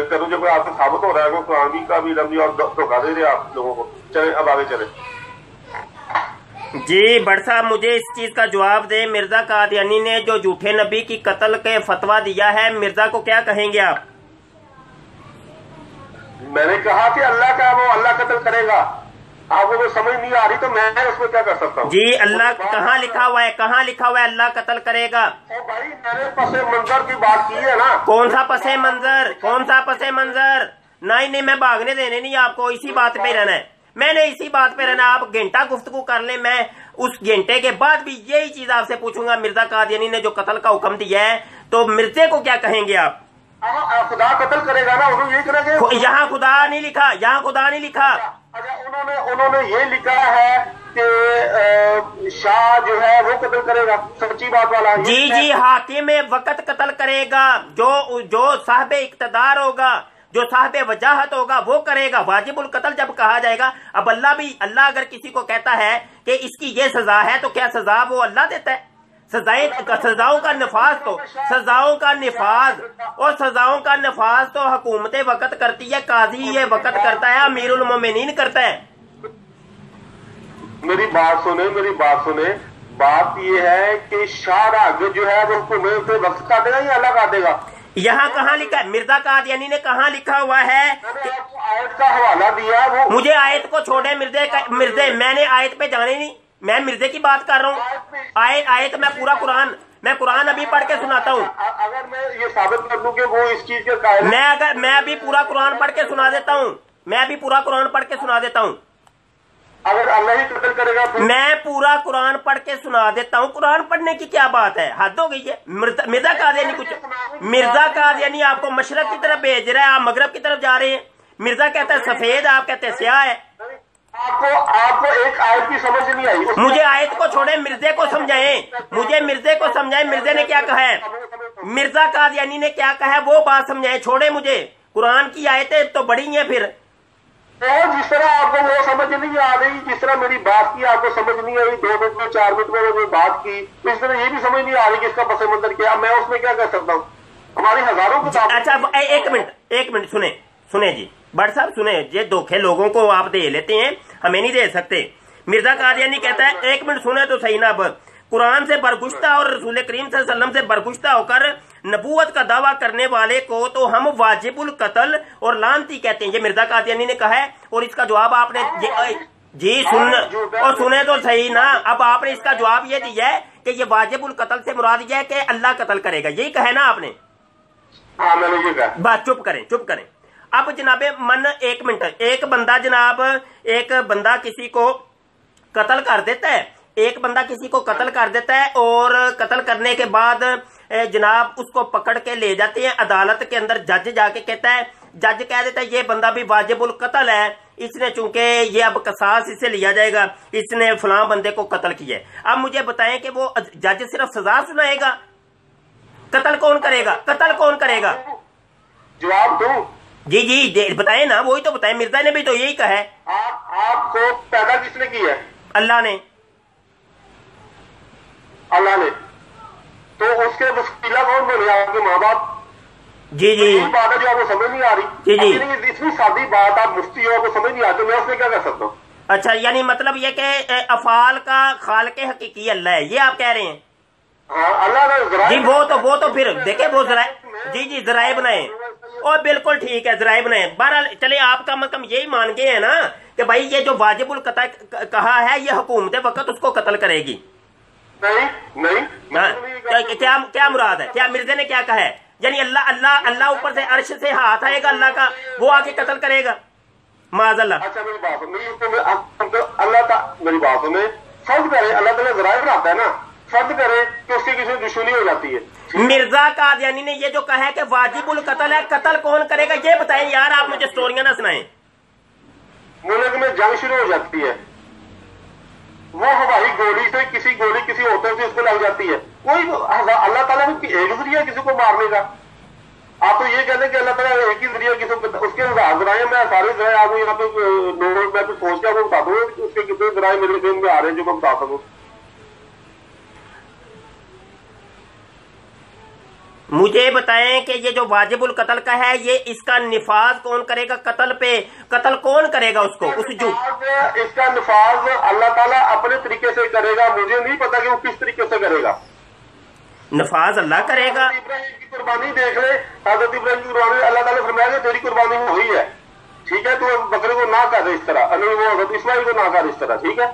करूं, जब आपसे साबित हो रहा है कुरान का भी लम्बी और धोखा दे रहे आप लोगों को। चले अब आगे चले जी। बट साहब मुझे इस चीज का जवाब दे, मिर्जा कादियानी ने जो झूठे नबी की कत्ल के फतवा दिया है, मिर्जा को क्या कहेंगे आप? मैंने कहा कि अल्लाह का वो अल्लाह कत्ल करेगा, आपको वो समझ नहीं आ रही तो मैं उसमें क्या कर सकता हूँ? जी अल्लाह कहाँ लिखा हुआ है, कहाँ लिखा हुआ है अल्लाह कत्ल करेगा? भाई मैंने पसे मंजर की बात की है ना। कौन सा पसे मंजर, कौन सा पसे मंजर? नहीं मैं भागने देने नहीं, आपको इसी बात पे रहना है, मैंने इसी बात पे रहना। आप घंटा गुफ्तगू कर ले, मैं उस घंटे के बाद भी यही चीज आपसे पूछूंगा। मिर्जा कादियानी ने जो कत्ल का हुक्म दिया है, तो मिर्जे को क्या कहेंगे आप? खुदा कत्ल करेगा ना, उन्होंने यही करेंगे। यहाँ खुदा नहीं लिखा, यहाँ खुदा नहीं लिखा। अच्छा उन्होंने ये लिखा है कि शाह जो है वो कत्ल करेगा, सच्ची बात वाला। जी हाकिम वक्त कत्ल करेगा, जो साहब इक्तदार होगा, जो साहब वजाहत होगा वो करेगा। वाजिबुल कत्ल जब कहा जाएगा, अब अल्लाह अगर किसी को कहता है कि इसकी ये सजा है, तो क्या सजा वो अल्लाह देता है? सजाओं का नफाज तो हुकूमत वक़्त करती है, काजी ये वक़्त करता है, अमीरुल मोमिनीन करता है। मेरी बात सुने। बात ये है कि शाह जो है वो हुकूमत पे वक्त काटेगा या अल्लाह काटेगा? यहाँ कहाँ लिखा है? मिर्जा कादियानी ने कहाँ लिखा हुआ है? आयत का हवाला दिया वो। मुझे आयत को छोड़े, मिर्जे मैंने आयत पे जाने नहीं, मैं मिर्जे की बात कर रहा हूँ। आयत मैं कुरान अभी पढ़ के सुनाता हूँ। अगर मैं ये साबित कर दूं कि वो इस चीज के कायल है, मैं अभी पूरा कुरान पढ़ के सुना देता हूँ। अगर अल्लाह ही कत्ल करेगा तो? मैं पूरा कुरान पढ़ के सुना देता हूँ। कुरान पढ़ने की क्या बात है, हद हो गई है। मिर्जा कादियानी आपको मशरक की तरफ भेज रहा है, आप मगरब की तरफ जा रहे हैं। मिर्जा कहता है सफेद, आप कहते हैं स्याह है। आपको एक आयत की समझ नहीं आई। मुझे आयत को छोड़े, मिर्जे को समझाएं। मिर्जे ने क्या कहा है, मिर्जा कादियानी ने क्या कहा है वो बात समझाएं, छोड़े मुझे। कुरान की आयतें तो बड़ी हैं। फिर जिस तरह आपको वो समझ नहीं आ रही, जिस तरह मेरी बात की आपको समझ नहीं आई, 2 मिनट में 4 मिनट में वो बात की, इस तरह ये भी समझ नहीं आ रही कि इसका पस मंजर क्या, मैं उसमें क्या कर सकता हूँ? हमारी हजारों किताब। अच्छा एक मिनट सुने जी, बट साहब सुने, ये धोखे लोगों को आप दे लेते हैं, हमें नहीं दे सकते। मिर्जा कादियानी कहता है, एक मिनट सुने तो सही ना। अब कुरान से बरगुश्ता और रसूल करीम सल्लल्लाहु अलैहि वसल्लम से बरगुश्ता होकर नबूवत का दावा करने वाले को तो हम वाजिबुल कत्ल और लानती कहते हैं, ये मिर्जा कादियानी ने कहा है। और इसका जवाब आपने सुने तो सही ना। अब आपने इसका जवाब ये दिया है कि ये वाजिबुल कत्ल से मुराद यह है कि अल्लाह कत्ल करेगा, यही कहा ना आपने? बात चुप करें। अब जनाबे मन एक मिनट, एक बंदा किसी को कत्ल कर देता है, और कत्ल करने के बाद जनाब उसको पकड़ के ले जाते हैं अदालत के अंदर। जज जाके कहता है, जज कह देता है ये बंदा भी वाजिबुल कत्ल है, इसने चूंकि ये अब कसास इससे लिया जाएगा, इसने फलां बंदे को कत्ल किया है। अब मुझे बताएं कि वो जज सिर्फ सजा सुनाएगा, कत्ल कौन करेगा? जवाब दो। जी बताएं ना, वही तो बताएं। मिर्जा ने भी तो यही कहा है। आपको पैदा किसने किया है? अल्लाह ने। तो उसके वसीला कौन बोले? आपके माँ बाप। जी बात है जो आपको समझ नहीं आ रही। जी इतनी सादी बात, आप मुफ्ती हो, आपको समझ नहीं आती, मैं उसमें क्या कर सकता हूँ? अच्छा, यानी मतलब ये कि अफाल का खालिक हकीकी अल्लाह है, ये आप कह रहे हैं? हाँ, अल्लाह जी वो तो फिर देखे वो जराए जी जराए बनाए और बिल्कुल ठीक है, जराए बनाए। बहरहाल चले, आपका मतलब यही मान गए हैं ना कि भाई ये जो वाजिबुल कत्ल कहा है ये हुकूमत वक्त उसको कत्ल करेगी? नहीं। क्या मुराद है? क्या मिर्जे ने क्या कहा है? यानी अल्लाह ऊपर से अर्श से हाथ आएगा अल्लाह का, वो आके कत्ल करेगा माज़अल्लाह? अच्छा मेरी बात मेरी बात सुने, फर्ज करे अल्लाह ताला जराए बनाता है ना, फर्ज करे कि उसकी किसी दुश्मनी हो जाती है। मिर्जा कादियानी ने ये जो कहा है कि वाजिबुल कत्ल है, कत्ल कौन करेगा ये बताएं यार, आप मुझे स्टोरियां ना सुनाएं। मुल्क में जंग शुरू हो जाती है, वो हवाई गोली से किसी होटल से उसको लग जाती है, कोई अल्लाह ताला ने एक जरिया किसी को मारने का। आप तो ये कहते हैं कि अल्लाह ताला एक ही जरिया किसी को, उसके जराए मैं सारे जराए आपको यहाँ पे मैं तो सोच के आपको बता दूँ उसके कितने जराए मेरे दिन में आ रहे हैं जो मैं बता सकूँ। मुझे बताएं कि ये जो वाजिबुल कत्ल का है ये इसका निफाज कौन करेगा? कत्ल पे कत्ल कौन करेगा उसको? उस जो इसका निफाज अल्लाह ताला अपने तरीके से करेगा, मुझे नहीं पता कि वो किस तरीके से करेगा। निफाज अल्लाह करेगा। इब्राहिम की कुर्बानी देख ले, हजरत इब्राहिम की कुर्बानी अल्लाह ताला फरमाया तेरी कुर्बानी हुई है, ठीक है, तो बकरे को ना कर इस तरह, हजरत इस्माइल को ना कर इस तरह, ठीक है।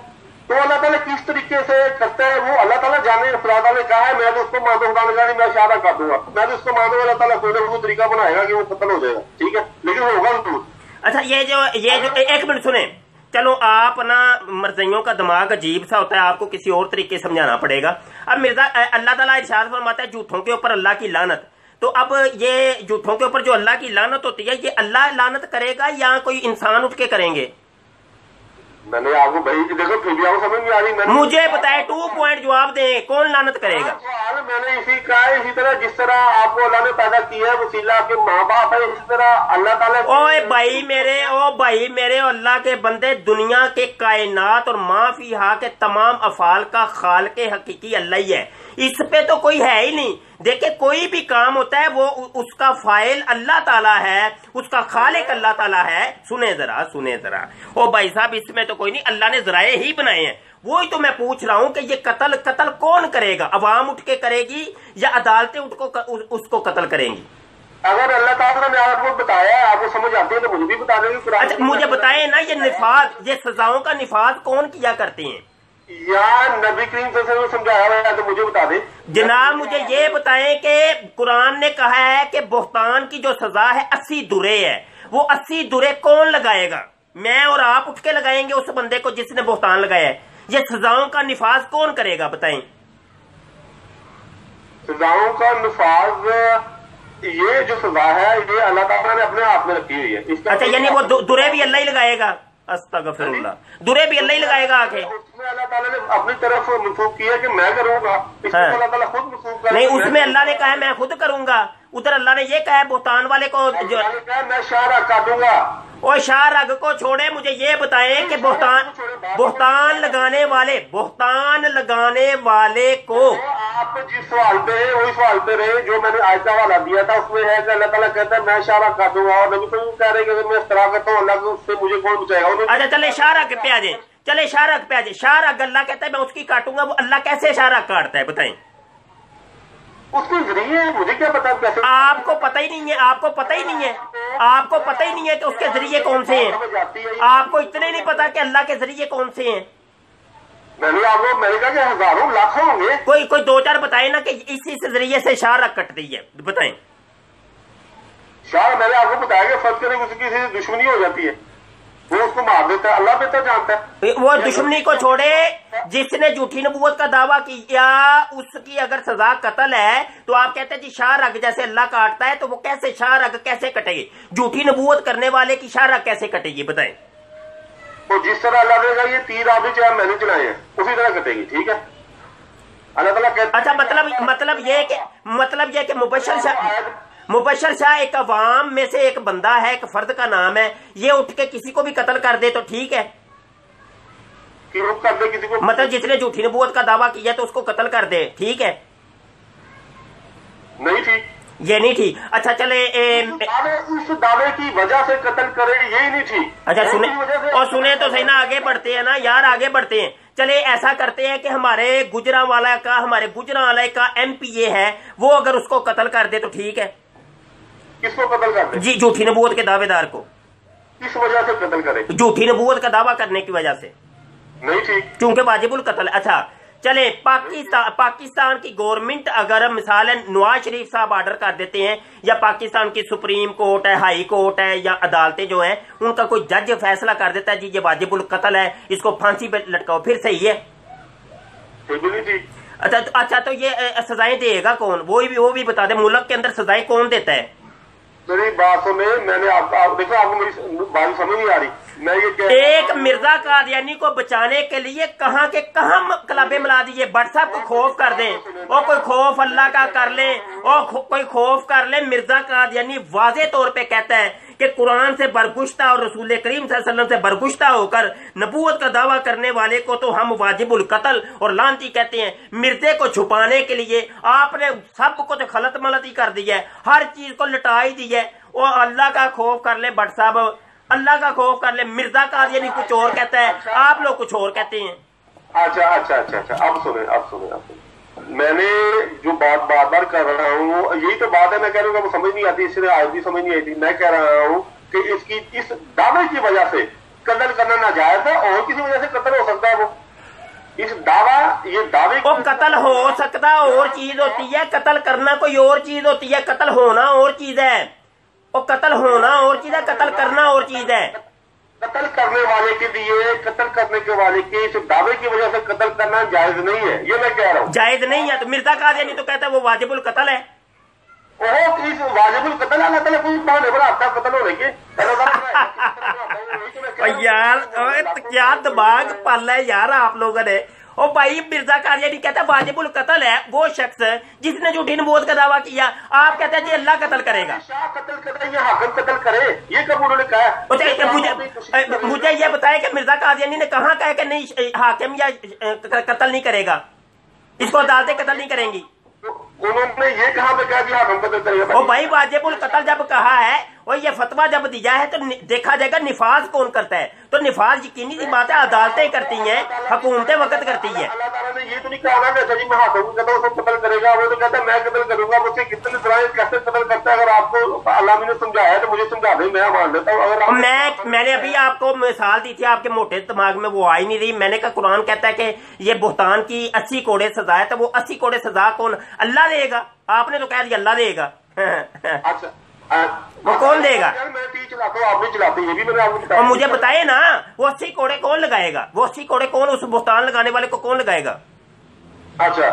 तो अल्लाह ताला किस तरीके से करता है वो अल्लाह ताला जाने। खुदा ताला ने कहा है मैं तो उसको मान दूंगा, खुदा ने कहा मैं इशारा कर दूंगा, मैं तो उसको मान दूंगा, अल्लाह ताला कोई ना कोई तरीका बनाएगा कि वो कत्ल हो जाएगा, ठीक है, लेकिन होगा जरूर। अच्छा, ये जो एक मिनट सुने, चलो आप ना मर्जियों का दिमाग अजीब सा होता है, आपको किसी और तरीके से समझाना पड़ेगा। अब मिर्जा अल्लाह ताला इरशाद फरमाता है झूठों के ऊपर अल्लाह की लानत, तो अब ये झूठों के ऊपर जो अल्लाह की लानत होती है ये अल्लाह लानत करेगा या कोई इंसान उठ के करेंगे? मैंने आपको भाई देखो फिर भी आपको समझ नहीं आ रही। मुझे बताए 2 पॉइंट जवाब दें, कौन लानत करेगा? मैंने इसी कहा है, इसी तरह जिस तरह आपको अल्लाह ने पैदा किया है, वसीला आपके माँ बाप है, इसी तरह अल्लाह ताला। ओए भाई मेरे अल्लाह के बंदे, दुनिया के कायनात और माफिहा के तमाम अफाल का खालिक हकीकी अल्लाह ही है, इस पे तो कोई है ही नहीं। देखे कोई भी काम होता है वो उसका फाइल अल्लाह ताला है, उसका खालिक अल्लाह ताला है। सुने जरा ओ भाई साहब, इसमें तो कोई नहीं, अल्लाह ने जराए ही बनाए हैं। वो ही तो मैं पूछ रहा हूं कि ये कत्ल कौन करेगा? अवाम उठ के करेगी या अदालतें उसको कत्ल करेंगी? अगर अल्लाह ताला ने आपको बताया, आपको समझ आती है तो मुझे भी बता देंगे। अच्छा मुझे बताए ना, ये निफाज, ये सजाओं का निफाज कौन किया करते हैं? या नबी करीम से समझाया हुआ है तो मुझे बता दे जनाब। मुझे ये बताएं कि कुरान ने कहा है कि बोहतान की जो सजा है 80 दुरे है, वो 80 दुरे कौन लगाएगा? मैं और आप उठ के लगाएंगे उस बंदे को जिसने बोहतान लगाया है? ये सजाओं का निफाज कौन करेगा बताएं? सजाओं का निफाज, ये जो सजा है ये अल्लाह ताला ने अपने हाथ में रखी हुई है। अच्छा, यानी वो दुरे भी अल्लाह ही लगाएगा? अस्तगफिरुल्लाह, दुरे भी अल्लाह ही लगाएगा आके? उसमें अल्लाह ताला ने अपनी तरफ मनसूख किया कि मैं करूंगा, इसमें अल्लाह ताला खुद मनसूख कर। नहीं, उसमें अल्लाह ने कहा है मैं खुद करूंगा, उधर अल्लाह ने ये कहा है बोहतान वाले को जो मैं शाह काटूंगा। और शाह रग को छोड़े, मुझे ये बताएं कि बोहतान लगाने वाले को आप जिस सवाल पे है वही सवाल पे रहे जो मैंने आज का हवाला दिया था, उसमें है कि अल्लाह ताला कहता है मैं शाह काटूंगा, और नबी तो कह रहे हैं कि मैं इस तरह करता हूँ अल्लाह से मुझे कौन बचाएगा। अच्छा चले शाह रग पे आ जाए, चले शाह रग पे आ जाए। शाह रग अल्लाह कहता है मैं उसकी काटूंगा, वो अल्लाह कैसे शाह रग काटता है बताएं? उसके जरिए मुझे क्या पता कैसे? आपको पता ही नहीं है, आपको पता ही नहीं है कि उसके जरिए कौन से हैं। आपको इतने नहीं पता कि अल्लाह के जरिए कौन से हैं। मैंने कहा कि हजारों लाखों होंगे, कोई 2-4 बताए ना कि इसी से जरिए से शाह रग कट रही है, बताएं। शाह मैंने आपको बताया कि फर्ज करें किसी से दुश्मनी हो जाती है, वो उसको मार देता है, अल्लाह बेहतर जानता है। वो दुश्मनी को छोड़े, जिसने झूठी नबूवत का दावा किया उसकी अगर सजा कत्ल है तो आप कहते हैं जी शाह रग जैसे अल्लाह काटता है, तो वो कैसे शाह रग कैसे कटेगी? झूठी नबूवत करने वाले की शाह रग कैसे कटेगी बताएं? तो जिस तरह अल्लाह देगा ये तीर आपने चाहे मैंने चलाए हैं उसी तरह कटेगी, ठीक है। अल्लाह ताला कहता। अच्छा, मतलब ये कि मुबशर शाह एक अवाम में से एक बंदा है, एक फर्द का नाम है, ये उठ के किसी को भी कत्ल कर दे तो ठीक है? कर दे किसी को, मतलब जिसने झूठी नबूवत का दावा किया तो उसको कत्ल कर दे, ठीक है? नहीं ठीक। ये नहीं ठीक। अच्छा चले इस दावे की वजह से कत्ल करे, यही नहीं ठीक। अच्छा सुने और सुने तो सही ना, आगे बढ़ते हैं ना यार, आगे बढ़ते हैं। चले ऐसा करते हैं कि हमारे गुजरांवाला का MPA है, वो अगर उसको कत्ल कर दे तो ठीक है। किसको कत्ल कर दे? जी, झूठी नबूवत के दावेदार को। किस वजह से कत्ल करे? झूठी नबूवत का दावा करने की वजह से। नहीं ठीक, क्योंकि वाजिबुल कत्ल। अच्छा चले पाकिस्तान की गवर्नमेंट अगर मिसाल नवाज शरीफ साहब ऑर्डर कर देते हैं, या पाकिस्तान की सुप्रीम कोर्ट है, हाई कोर्ट है, या अदालतें जो हैं उनका कोई जज फैसला कर देता है जी ये वाजिबुल कत्ल है, इसको फांसी पे लटकाओ, फिर सही है? अच्छा तो ये सजाएं देगा कौन? वो भी बता दे, मुल्क के अंदर सजाएं कौन देता है? मेरी बात सुने, मैंने आपको देखो, आपको मेरी बात समझ नहीं आ रही। मैं ये कह एक मिर्जा कादियानी को बचाने के लिए कहाँ के कहाँ कलाबे मिला दिए। भट्ट साहब को खौफ कर दें, और कोई खौफ अल्लाह का कर ले, और कोई खौफ कर ले। मिर्जा कादियानी वाजे तौर पे कहता है कि कुरान से बरगुश्ता और रसूल करीम सल्लल्लाहु अलैहि वसल्लम से बरगुश्ता होकर नबूवत का दावा करने वाले को तो हम वाजिबुल कत्ल और लानती कहते हैं। मिर्जे को छुपाने के लिए आपने सब कुछ खलत मलत ही कर दिया है, हर चीज को लटा ही दिया है। और अल्लाह का खौफ कर ले भट्ट साहब, अल्लाह का खौफ कर ले। मिर्जा कादियानी कुछ और कहता है, आप लोग कुछ और कहते हैं। अच्छा, अब सुने। मैंने जो बात बार बार कर रहा हूँ, यही तो बात है। मैं कह रहा हूँ समझ नहीं आती, इसलिए आज भी समझ नहीं आई थी। मैं कह रहा हूँ कि इस दावे की वजह से कत्ल करना नाजायज है, और किसी वजह से कत्ल हो सकता है। वो इस दावे वो कत्ल हो सकता और चीज होती है, कत्ल करना कोई और चीज होती है, कत्ल होना और चीज है। वो कत्ल होना और चीज है, कत्ल करना और चीज है। कत्ल करने वाले के लिए, कत्ल करने के वाले के इस दावे की वजह से कत्ल करना जायज नहीं है, ये मैं कह रहा हूँ। जायज नहीं है तो मिर्जा कादियानी तो कहता है वो वाजिबुल कत्ल है। ओह, इस वाजिबुल कत्ल अल्लाह ताला कोई बहाने बनाता है कत्ल होने के। यार क्या दिमाग पाला है यार आप लोगों ने। ओ भाई, मिर्जा कादियानी कहता है वाजिबुल कत्ल है वो शख्स जिसने झूठी नबूवत का दावा किया। आप कहते हैं जी अल्लाह कत्ल करेगा, कत्ल करे या हाकिम कत्ल करे, ये कब उन्होंने कहा? मुझे ये बताया कि मिर्जा कादियानी ने कहाँ कहा कि नहीं हाकिम या कत्ल नहीं करेगा, इसको अदालतें कत्ल नहीं करेंगी। उन्होंने ये कहा पे कहा कि हाकिम कत्ल करेगा? ओ भाई, वाजिबुल कत्ल जब कहा है और ये फतवा जब दिया है तो देखा जाएगा निफाज कौन करता है। तो निफाज यकीनी सी बात है अदालतें करती हैं, हुकूमतें वक्त करती है। अल्लाह ताला ने ये तो नहीं कहा ना कि जी मैं हाकिम कहता हूँ उसको कत्ल करेगा, वो तो कहता है मैं कत्ल करूंगा। मुझसे कितने तरह कैसे कत्ल करता है? अगर आपको अल्लाह ने समझाया है तो मुझे समझा दे, मैं मान लेता हूँ। अगर मैंने अभी आपको मिसाल दी थी, आपके मोटे दिमाग में वो आई नहीं रही। मैंने कहा कुरान कहता है कि ये बुहतान की 80 कोड़े सजा है, तो वो 80 कोड़े सजा कौन? अल्लाह देगा। आपने तो कह दिया अल्लाह देगा। अच्छा, वो कौन देगा? मैं टी चलाता हूँ, आप नहीं चलाते, ये भी मैंने आपको बताया। और मुझे बताए ना वो 80 कोड़े कौन लगाएगा? वो 80 कोड़े कौन, उस बुहतान लगाने वाले को कौन लगाएगा? अच्छा,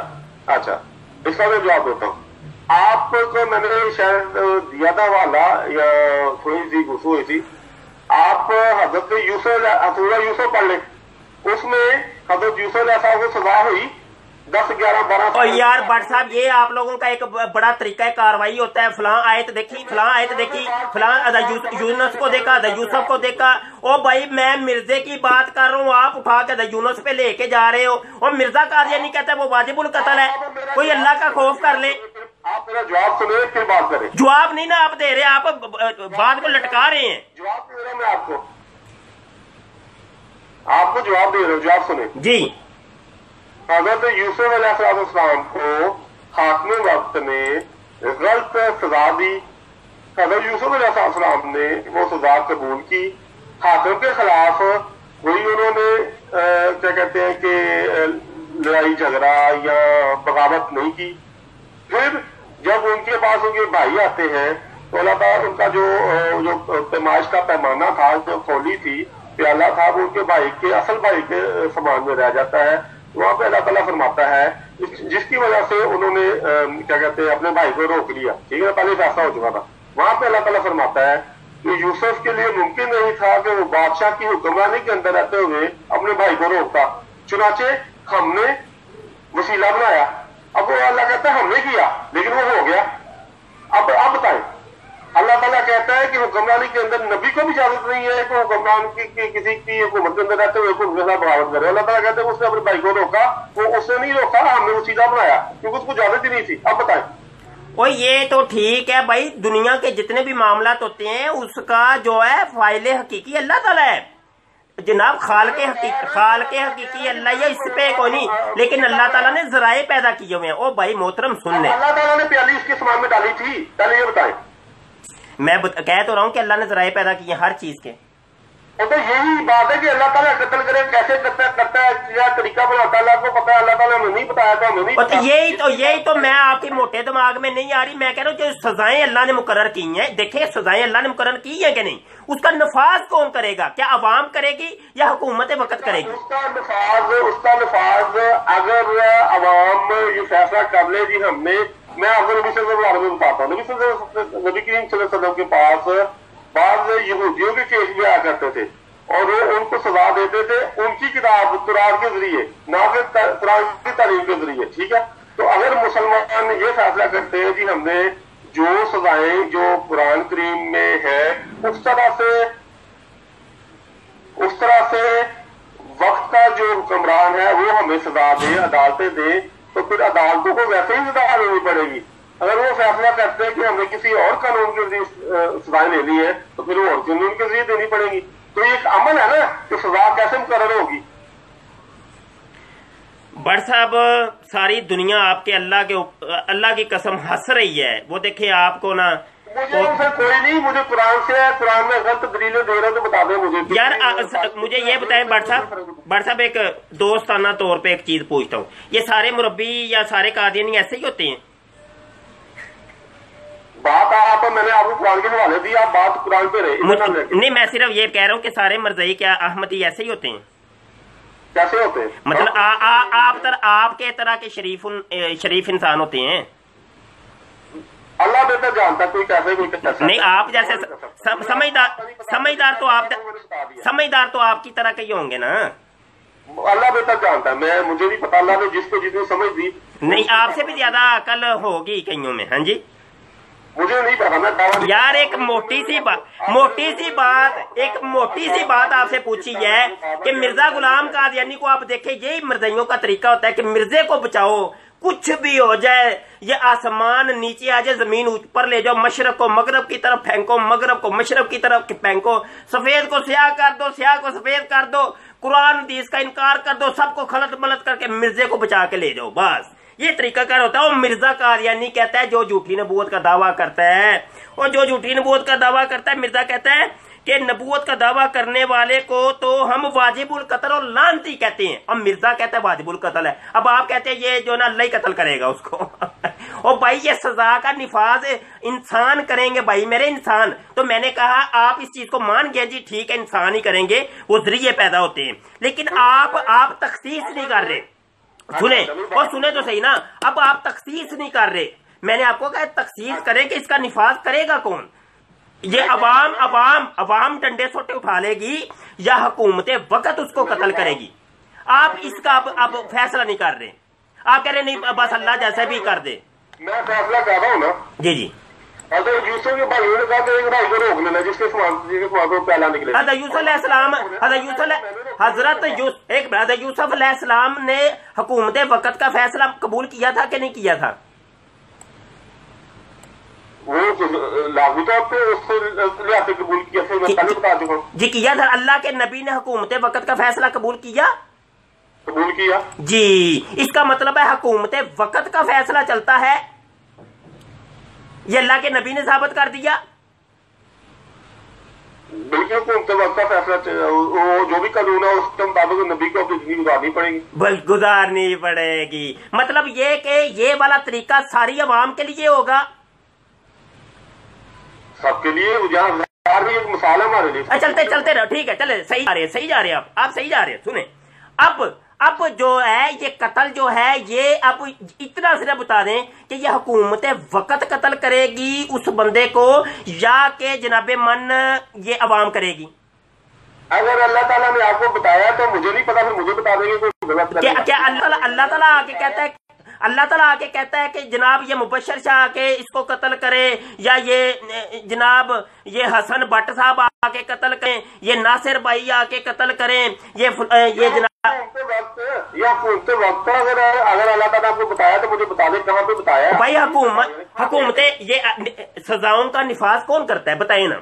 इसका मैं जवाब देता हूँ। आपको मैंने शायद दिया था वाला, या थोड़ी सी गुस्सा हुई थी। आप हजरत यूसुफ पढ़ ले, उसमें हजरत यूसुफ ऐसा को सजा हुई 10, 11, 12। और यार भट्ट साहब, ये आप लोगों का एक बड़ा तरीका कार्रवाई होता है। फलां आयत देखी, फलां यूनुस को देखा, यूसुफ को देखा। ओ भाई, मैं मिर्जे की बात कर रहा हूँ, आप उठा के यूनुस पे लेके जा रहे हो। और मिर्जा कादियानी कहता है वो वाजिबुल कत्ल है। कोई अल्लाह का खौफ कर ले। आप मेरा जवाब सुने फिर बात करें। जवाब नहीं ना आप दे रहे, आप बात को लटका रहे हैं। जवाब दे रहा हूं मैं आपको जवाब दे रहा हूँ, जवाब सुने जी। हजरत यूसुफ अलैहिस्सलाम को हाकिम वक्त ने गलत सजा दी। हजरत यूसुफ अलैहिस्सलाम ने वो सजा कबूल की। हाकिम के खिलाफ वही उन्होंने क्या कहते हैं कि लड़ाई झगड़ा या बगावत नहीं की। फिर जब उनके पास उनके भाई आते हैं तो अल्लाह ताला उनका जो पैमाइश का पैमाना था, जो खोली थी, प्याला था, वो उनके भाई के असल भाई के समान में रह जाता है। वहां पे अल्लाह ताला फरमाता है, जिसकी वजह से उन्होंने क्या कहते हैं अपने भाई को रोक लिया। ठीक है, पहले फैसला हो चुका था। वहां पे अल्लाह ताला फरमाता है कि यूसुफ के लिए मुमकिन नहीं था कि वो बादशाह की हुक्मरानी के अंदर रहते हुए अपने भाई को रोकता। चुनाचे हमने वसीला बनाया। अब वो अल्लाह कहता है हमने किया, लेकिन वो हो गया। अब बताएं, अल्लाह ताला कहता है कि हुक्मरानी के अंदर नबी को भी इजाजत नहीं है कि हुक्मरान की किसी की हुकूमत के अंदर रहते हुए उनके साथ बगावत करे। अल्लाह ताला कहते हैं उसने अपने भाई को रोका, वो उसने नहीं रोका, हमने वसीला बनाया, क्योंकि उसको इजाजत ही नहीं थी। अब बताएं। और ये तो ठीक है भाई, दुनिया के जितने भी मामलात होते हैं उसका जो है फाइल हकीकी अल्लाह ताला है जनाब। खाल के हकीकी अल्लाह, ये इस पे कोई नहीं, लेकिन अल्लाह ताला ने जराए पैदा किए हुए हैं। ओ भाई मोहतरम सुन ले, अल्लाह ताला ने प्याली इसके समान में डाली थी, पहले ये बताएं। मैं कह तो रहा हूँ कि अल्लाह ने जराए पैदा किए हर चीज के। तो यही बात है कि अल्लाह ताला कत्ल करे, कैसे करता है, क्या तरीका बनाता है, अल्लाह को पता है, अल्लाह ताला ने नहीं बताया तो हमें नहीं पता। यही तो मैं आपके मोटे दिमाग में नहीं आ रही। मैं कह रहा हूँ जो सजाएं अल्लाह ने मुकर्रर की हैं, देखिए सजाएं अल्लाह ने मुकर्रर की है कि नहीं, उसका नफाज कौन करेगा? क्या अवाम करेगी या हुकूमत वक्त करेगी? उसका नफाज अगर अवाम ये फैसला कर ले जी हमने, मैं आपको नबी सल्लल्लाहु अलैहि वसल्लम बताता हूँ। नबी करीम सल्लल्लाहु अलैहि वसल्लम के पास बाद यहूदियों के केस भी आया करते थे और वो उनको सजा देते थे उनकी किताब कुरान के जरिए, ना कि कुरान की तालीम के जरिए, ठीक है। तो अगर मुसलमान ये फैसला करते हैं जी हमने जो सजाएं जो कुरान करीम में है उस तरह से वक्त का जो हुक्मरान है वो हमें सजा दे, अदालतें दे, तो फिर अदालतों को वैसे ही सजा देनी पड़ेगी। अगर वो फैसला करते हैं कि हमने किसी और कानून के जरिए सजा लेनी है तो फिर वो और कानून के जरिए देनी पड़ेगी। तो ये एक अमल है ना कि सजा कैसे मुकर्रर होगी। बट साहब सारी दुनिया आपके अल्लाह की कसम हंस रही है। वो देखिए आपको ना, मुझे उनसे कोई नहीं, मुझे कुरान से, कुरान में गलत दलीलें दे रहे हो तो बता दें मुझे यार। मुझे ये बताएं बट साहब एक दोस्ताना तौर पे एक चीज पूछता हूँ, ये सारे मुरब्बी या सारे कादियानी ऐसे ही होते हैं? बात आप, मैंने आपको कुरान के हवाले दिया, आप बात कुरान पे रहे। नहीं, मैं सिर्फ ये कह रहा हूँ कि सारे मरज़ई क्या अहमदी ऐसे ही होते हैं? कैसे होते हैं? मतलब आपके तरह के शरीफ इंसान होते हैं? अल्लाह बेहतर जानता कोई कैसे कोई कैसे। नहीं, आप जैसे समझदार तो आपकी तरह के ही होंगे ना। अल्लाह बेहतर जानता है, मैं मुझे नहीं पता, अल्लाह ने जिसको जितनी समझ दी। नहीं, आपसे भी ज्यादा अकल होगी कईयों में। हाँ जी, मुझे नहीं पता। मैं यार एक मोटी सी बात आपसे पूछी है कि मिर्जा गुलाम कादियानी को आप देखें, यही मर्जियों का तरीका होता है कि मिर्जे को बचाओ, कुछ भी हो जाए, ये आसमान नीचे आ जाए, जमीन ऊपर ले जाओ, मशरक को मगरब की तरफ फेंको, मगरब को मशरक की तरफ फेंको, सफेद को स्याह कर दो, स्याह को सफेद कर दो, कुरान हदीस का इनकार कर दो, सबको खलत मलत करके मिर्जे को बचा के ले जाओ, बस ये तरीकाकार होता है। और मिर्जा कादियानी कहता है जो झूठी नबूवत का दावा करता है, और जो झूठी नबूवत का दावा करता है, मिर्जा कहता है कि नबूवत का दावा करने वाले को तो हम वाजिबुल कत्ल और लानती कहते हैं, और मिर्जा कहता है वाजिबुल कत्ल है। अब आप कहते हैं ये जो ना अल्लाह ही कत्ल करेगा उसको। और भाई ये सजा का निफाज इंसान करेंगे, भाई मेरे इंसान। तो मैंने कहा आप इस चीज को मान गए जी, ठीक है इंसान ही करेंगे, वो जरिए पैदा होते हैं, लेकिन आप तखसीस नहीं कर रहे। सुने और सुने तो सही ना, अब आप तखसीस नहीं कर रहे। मैंने आपको कहा तखसीस करें कि इसका निफाज करेगा कौन? ये अवाम डंडे सोटे उठा लेगी या हुकूमत वक्त उसको कत्ल करेगी? आप इसका अब फैसला नहीं कर रहे। आप कह रहे नहीं बस अल्लाह जैसा भी कर दे। मैं फैसला कर रहा हूँ ना जी जी। हज़रत यूसुफ के भाइयों ने कहा कि एक भाई को रोक लेना जिसके समान को पहला निकले। हज़रत यूसुफ अलैहिस्सलाम ने हुकूमत वक्त का फैसला कबूल किया था कि नहीं किया था? वो लागू तौर पे उससे कबूल किया था, मैं पहले बता चुका हूँ जी। किया था, अल्लाह के नबी ने हुकूमत वक्त का फैसला कबूल किया जी। इसका मतलब है हुकूमत वक्त का फैसला चलता है, ये अल्लाह के नबी ने साबित कर दिया। बिल्कुल हुकूमत वक्त का फैसला जो भी कानून है उसके मुताबिक नबी को अपनी जिंदगी गुजारनी पड़ेगी। मतलब ये कि ये वाला तरीका सारी अवाम के लिए होगा, सबके लिए। एक मिसाल है हमारे लिए। चलते रहो, ठीक है, चले सही जा रहे हैं आप सही जा रहे हैं। सुने अब जो है ये कत्ल जो है, ये अब इतना सिर्फ बता दें कि ये हुकूमत वक्त कत्ल करेगी उस बंदे को या कि जनाबे मन ये अवाम करेगी? अगर अल्लाह ताला ने आपको बताया तो मुझे नहीं पता, फिर मुझे बता देंगे। क्या अल्लाह ताला आके कहता है कि जनाब ये मुबशर शाह आके इसको कत्ल करे, या ये जनाब ये हसन भट्ट साहब आके कत्ल करें, ये नासिर भाई आके कत्ल करें, ये जनाब یہ حکومت وقت اگر اللہ تعالیٰ آپ کو بتایا تو مجھے بتا دیں کہاں پہ بتایا ہے. بھائی حکومتیں یہ سزاؤں کا نفاذ کون کرتا ہے بتائیں نا.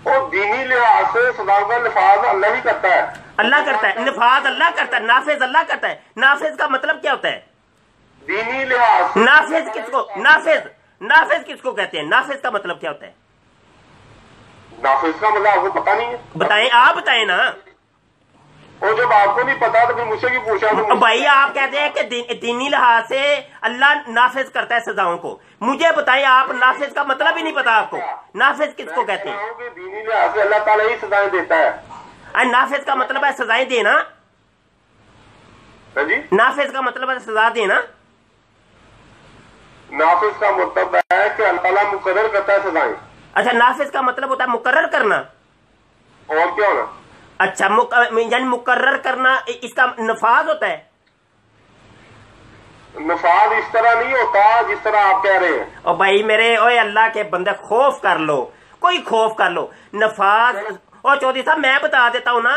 اور دینی لحاظ سے سزاؤں کا نفاذ اللہ ہی کرتا ہے. اللہ کرتا ہے, نفاذ اللہ کرتا ہے, نافذ اللہ کرتا ہے. نافذ کا مطلب کیا ہوتا ہے؟ دینی لحاظ. نافذ کس کو, نافذ کس کو کہتے ہیں؟ نافذ کا مطلب کیا ہوتا ہے؟ نافذ کا مطلب آپ کو پتا نہیں ہے؟ بتائیں, آپ بتائیں نا. اور جب آپ کو نہیں پتا تو پھر مجھ سے کی پوچھا؟ بھائی آپ کہتے ہیں کہ دینی لحاظ سے اللہ نافذ کرتا ہے سزاؤں کو. مجھے بتائیں, آپ نافذ کا مطلب ہی نہیں پتا آپ کو. نافذ کس کو کہتے ہیں؟ دینی لحاظ سے اللہ تعالیٰ ہی سزائیں دیتا ہے. نافذ کا مطلب ہے سزائیں دینا. جی, نافذ کا مطلب ہے سزا دینا. نافذ کا مطلب ہے کہ اللہ تعالیٰ مقرر کرتا ہے سزائیں. اچھا, نافذ کا مطلب ہوتا ہے مقرر کرنا. اور کیا ہونا؟ اچھا, یعنی مقرر کرنا اس کا نفاذ ہوتا ہے. نفاذ اس طرح نہیں ہوتا جس طرح آپ کہہ رہے ہیں. اور بھائی میرے, اوے اللہ کے بندے, خوف کر لو, کوئی خوف کر لو. نفاذ, اور چودھری صاحب میں بتا دیتا ہوں نا,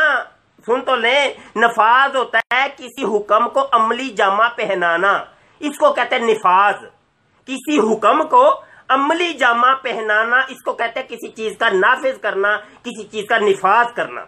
سن تو لیں. نفاذ ہوتا ہے کسی حکم کو عملی جامہ پہنانا, اس کو کہتے ہیں نفاذ. کسی حکم کو عملی جامہ پہنانا, اس کو کہتے ہیں کسی چیز کا نافذ کرنا, کسی چیز کا نفاذ کرنا.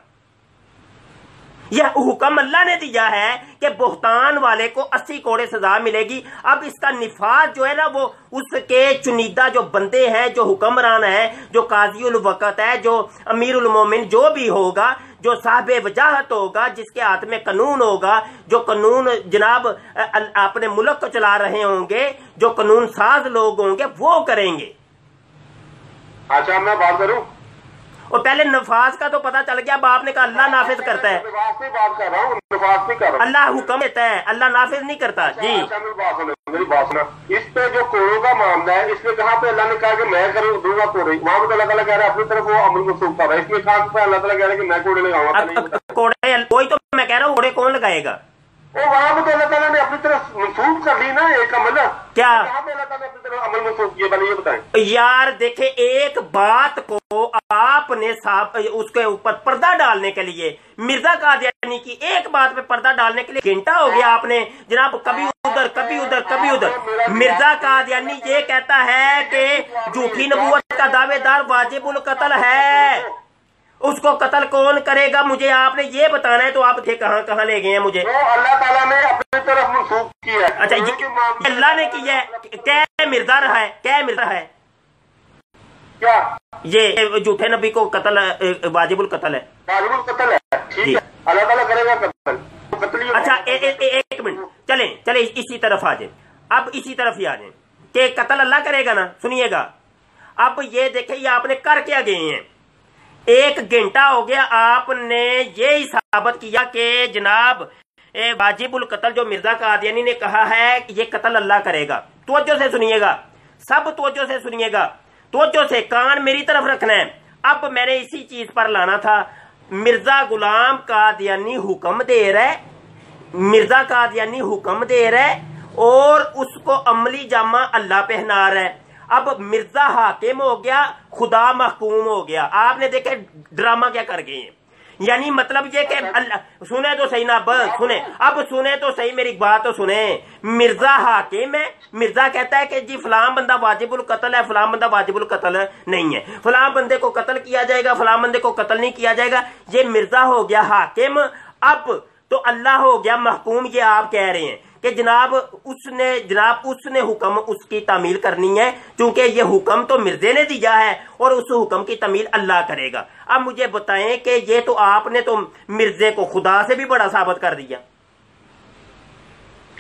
یہ حکم اللہ نے دیا ہے کہ بہتان والے کو 80 کوڑے سزا ملے گی. اب اس کا نفاذ جو ہے نا, وہ اس کے چنیدہ جو بندے ہیں, جو حکمران ہے, جو قاضی الوقت ہے, جو امیر المومن جو بھی ہوگا, جو صاحب وجاہت ہوگا, جس کے ہاتھ میں قانون ہوگا, جو قانون جناب اپنے ملک کو چلا رہے ہوں گے, جو قانون ساز لوگ ہوں گے, وہ کریں گے. اچھا, میں بات کروں. اور پہلے نفاذ کا تو پتا چل گیا. اب آپ نے کہا اللہ نافذ کرتا ہے. نفاذ سے بات کر رہا ہوں, نفاذ نہیں کر رہا. اللہ حکم دیتا ہے, اللہ نافذ نہیں کرتا. جی, میری بات سنا. اس پہ جو کوڑوں کا معاملہ ہے, اس میں کہاں پہ اللہ نے کہا کہ میں کروں دوں گا کوڑے, وہاں پہ اللہ تعالیٰ کہہ رہا ہے اپنی طرف وہ عمل منسوخ کر رہا ہے. اس میں کہاں پہ اللہ تعالیٰ کہہ رہا ہے کہ میں کوڑے لگاؤں گا. کوڑے وہی تو میں کہہ رہا ہوں, کوڑے کون لگائے گا؟ وہاں پہ تو اللہ تعالیٰ نے اپنی طرف منسوخ کر لی نا ایک عمل. کیا اللہ تعالیٰ نے اپنی طرف عمل منسوخ کیا, پہلے یہ بتائیں. یار دیکھیں, ایک بات کو آپ نے اس کے اوپر پردہ ڈالنے کے لیے, مرزا قادیانی کی ایک بات پہ پردہ ڈالنے کے لیے گھنٹہ ہو گیا آپ نے جناب, کبھی ادھر کبھی ادھر کبھی ادھر. مرزا قادیانی یہ کہتا ہے کہ جھوٹی نبوت کا دعوے دار واجب القتل ہے, اس کو قتل کون کرے گا مجھے آپ نے یہ بتانا ہے. تو آپ تھے کہاں کہاں لے گئے ہیں مجھے؟ اللہ تعالیٰ نے اپنی طرف منسوخ کیا. اچھا, یہ اللہ نے کی ہے, کیا مرزا رہا ہے, کیا مرزا ہے کیا یہ جھوٹے نبی کو قتل واجب القتل ہے. واجب القتل ہے, ٹھیک ہے, اللہ تعالیٰ کرے گا قتل. اچھا ایک منٹ, چلیں اسی طرف آ جائیں. اب اسی طرف ہی آ جائیں کہ قتل اللہ کرے گا نا. سنیے گا, اب یہ دیکھیں یہ آپ نے کر کیا گئے ہیں. ایک گھنٹہ ہو گیا آپ نے یہ ثابت کیا کہ جناب واجب القتل جو مرزا قادیانی نے کہا ہے یہ قتل اللہ کرے گا. توجہ سے سنیے گا, سب توجہ سے سنیے گا, توجہ سے کان میری طرف رکھنا ہے. اب میں نے اسی چیز پر لانا تھا. مرزا غلام قادیانی حکم دے رہے, مرزا قادیانی حکم دے رہے اور اس کو عملی جامہ اللہ پہنا رہے. اب مرزا حاکم ہو گیا, خدا محکوم ہو گیا. آپ نے دیکھے ڈرامہ کیا کر گئے ہیں. یعنی مطلب یہ کہ اللہ سنیں تو صحیح نا, بس سنیں, اب سنیں تو صحیح, میری بات تو سنیں. مرزا حاکم ہے, مرزا کہتا ہے کہ جی فلاں بندہ واجب القتل ہے, فلاں بندہ واجب القتل نہیں ہے, فلاں بندے کو قتل کیا جائے گا, فلاں بندے کو قتل نہیں کیا جائے گا. یہ مرزا ہو گیا حاکم. اب تو اللہ ہو گیا محکوم. یہ آپ کہہ رہے ہیں کہ جناب اس نے حکم اس کی تعمیل کرنی ہے, چونکہ یہ حکم تو مرزے نے دیا ہے اور اس حکم کی تعمیل اللہ کرے گا. اب مجھے بتائیں کہ یہ تو آپ نے تو مرزے کو خدا سے بھی بڑا ثابت کر دیا.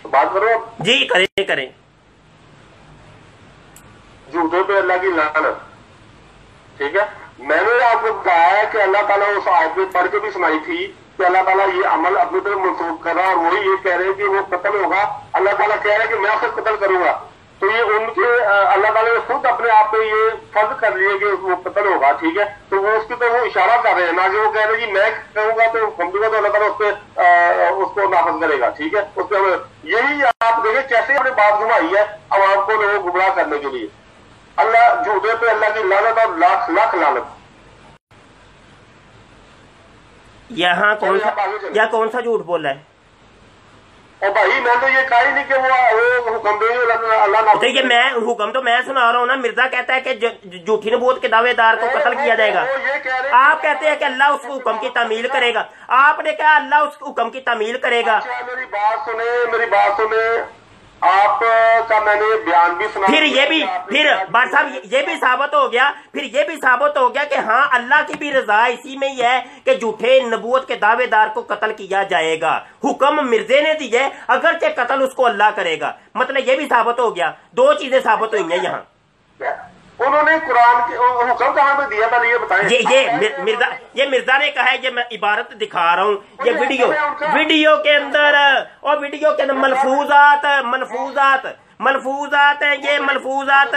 بات کرو جی, کریں. جھوٹوں پہ اللہ کی لعنت, ٹھیک ہے. میں نے آپ کو کہا ہے کہ اللہ تعالیٰ اس آیت میں پڑھ کے بھی سنائی تھی کہ اللہ تعالیٰ یہ عمل اپنی طرف منسوخ کر رہا, اور وہی یہ کہہ رہے ہیں کہ وہ قتل ہوگا. اللہ تعالیٰ کہہ رہے ہیں کہ میں اسے قتل کروں گا. تو یہ ان کے اللہ تعالیٰ نے خود اپنے آپ پہ یہ فرض کر لیے کہ وہ قتل ہوگا, ٹھیک ہے. تو وہ اس کی طرف وہ اشارہ کر رہے ہیں, نہ کہ وہ کہہ رہے ہیں کہ میں کہوں گا تو حکم دوں گا تو اللہ تعالیٰ اس کو نافذ کرے گا, ٹھیک ہے. اس پہ یہی آپ دیکھیں کیسے ہم نے بات گھمائی ہے عوام کو لوگوں گمراہ کرنے کے لیے. اللہ جھوٹے پہ اللہ کی لعنت اور لاکھ لاکھ لعنت. यहाँ कौन सा झूठ बोला है? और भाई मैं तो ये कहा ही नहीं कि वो हुक्म दे अल्लाह। तो ये मैं हुक्म तो मैं सुना रहा हूँ ना। मिर्जा कहता है कि झूठी नबूवत के दावेदार को कत्ल किया जाएगा। आप कहते हैं कि अल्लाह उस हुक्म की तामील करेगा। आपने कहा अल्लाह उस हुक्म की तामील करेगा। मेरी बात सुने आपका मैंने बयान भी सुना। फिर भाट साहब ये भी साबित हो गया, कि हाँ अल्लाह की भी रजा इसी में ही है कि झूठे नबूवत के दावेदार को कत्ल किया जाएगा। हुक्म मिर्जे ने दी है, अगरचे कत्ल उसको अल्लाह करेगा। मतलब ये भी साबित हो गया। दो चीजें साबित हुई हैं यहाँ। उन्होंने कुरान के हुक्म कहाँ पे दिया था ये बताएं। ये मिर्जा ने कहा है। ये मैं इबारत दिखा रहा हूँ। ये वीडियो के अंदर और वीडियो के अंदर मलफूजात है। ये मलफूजात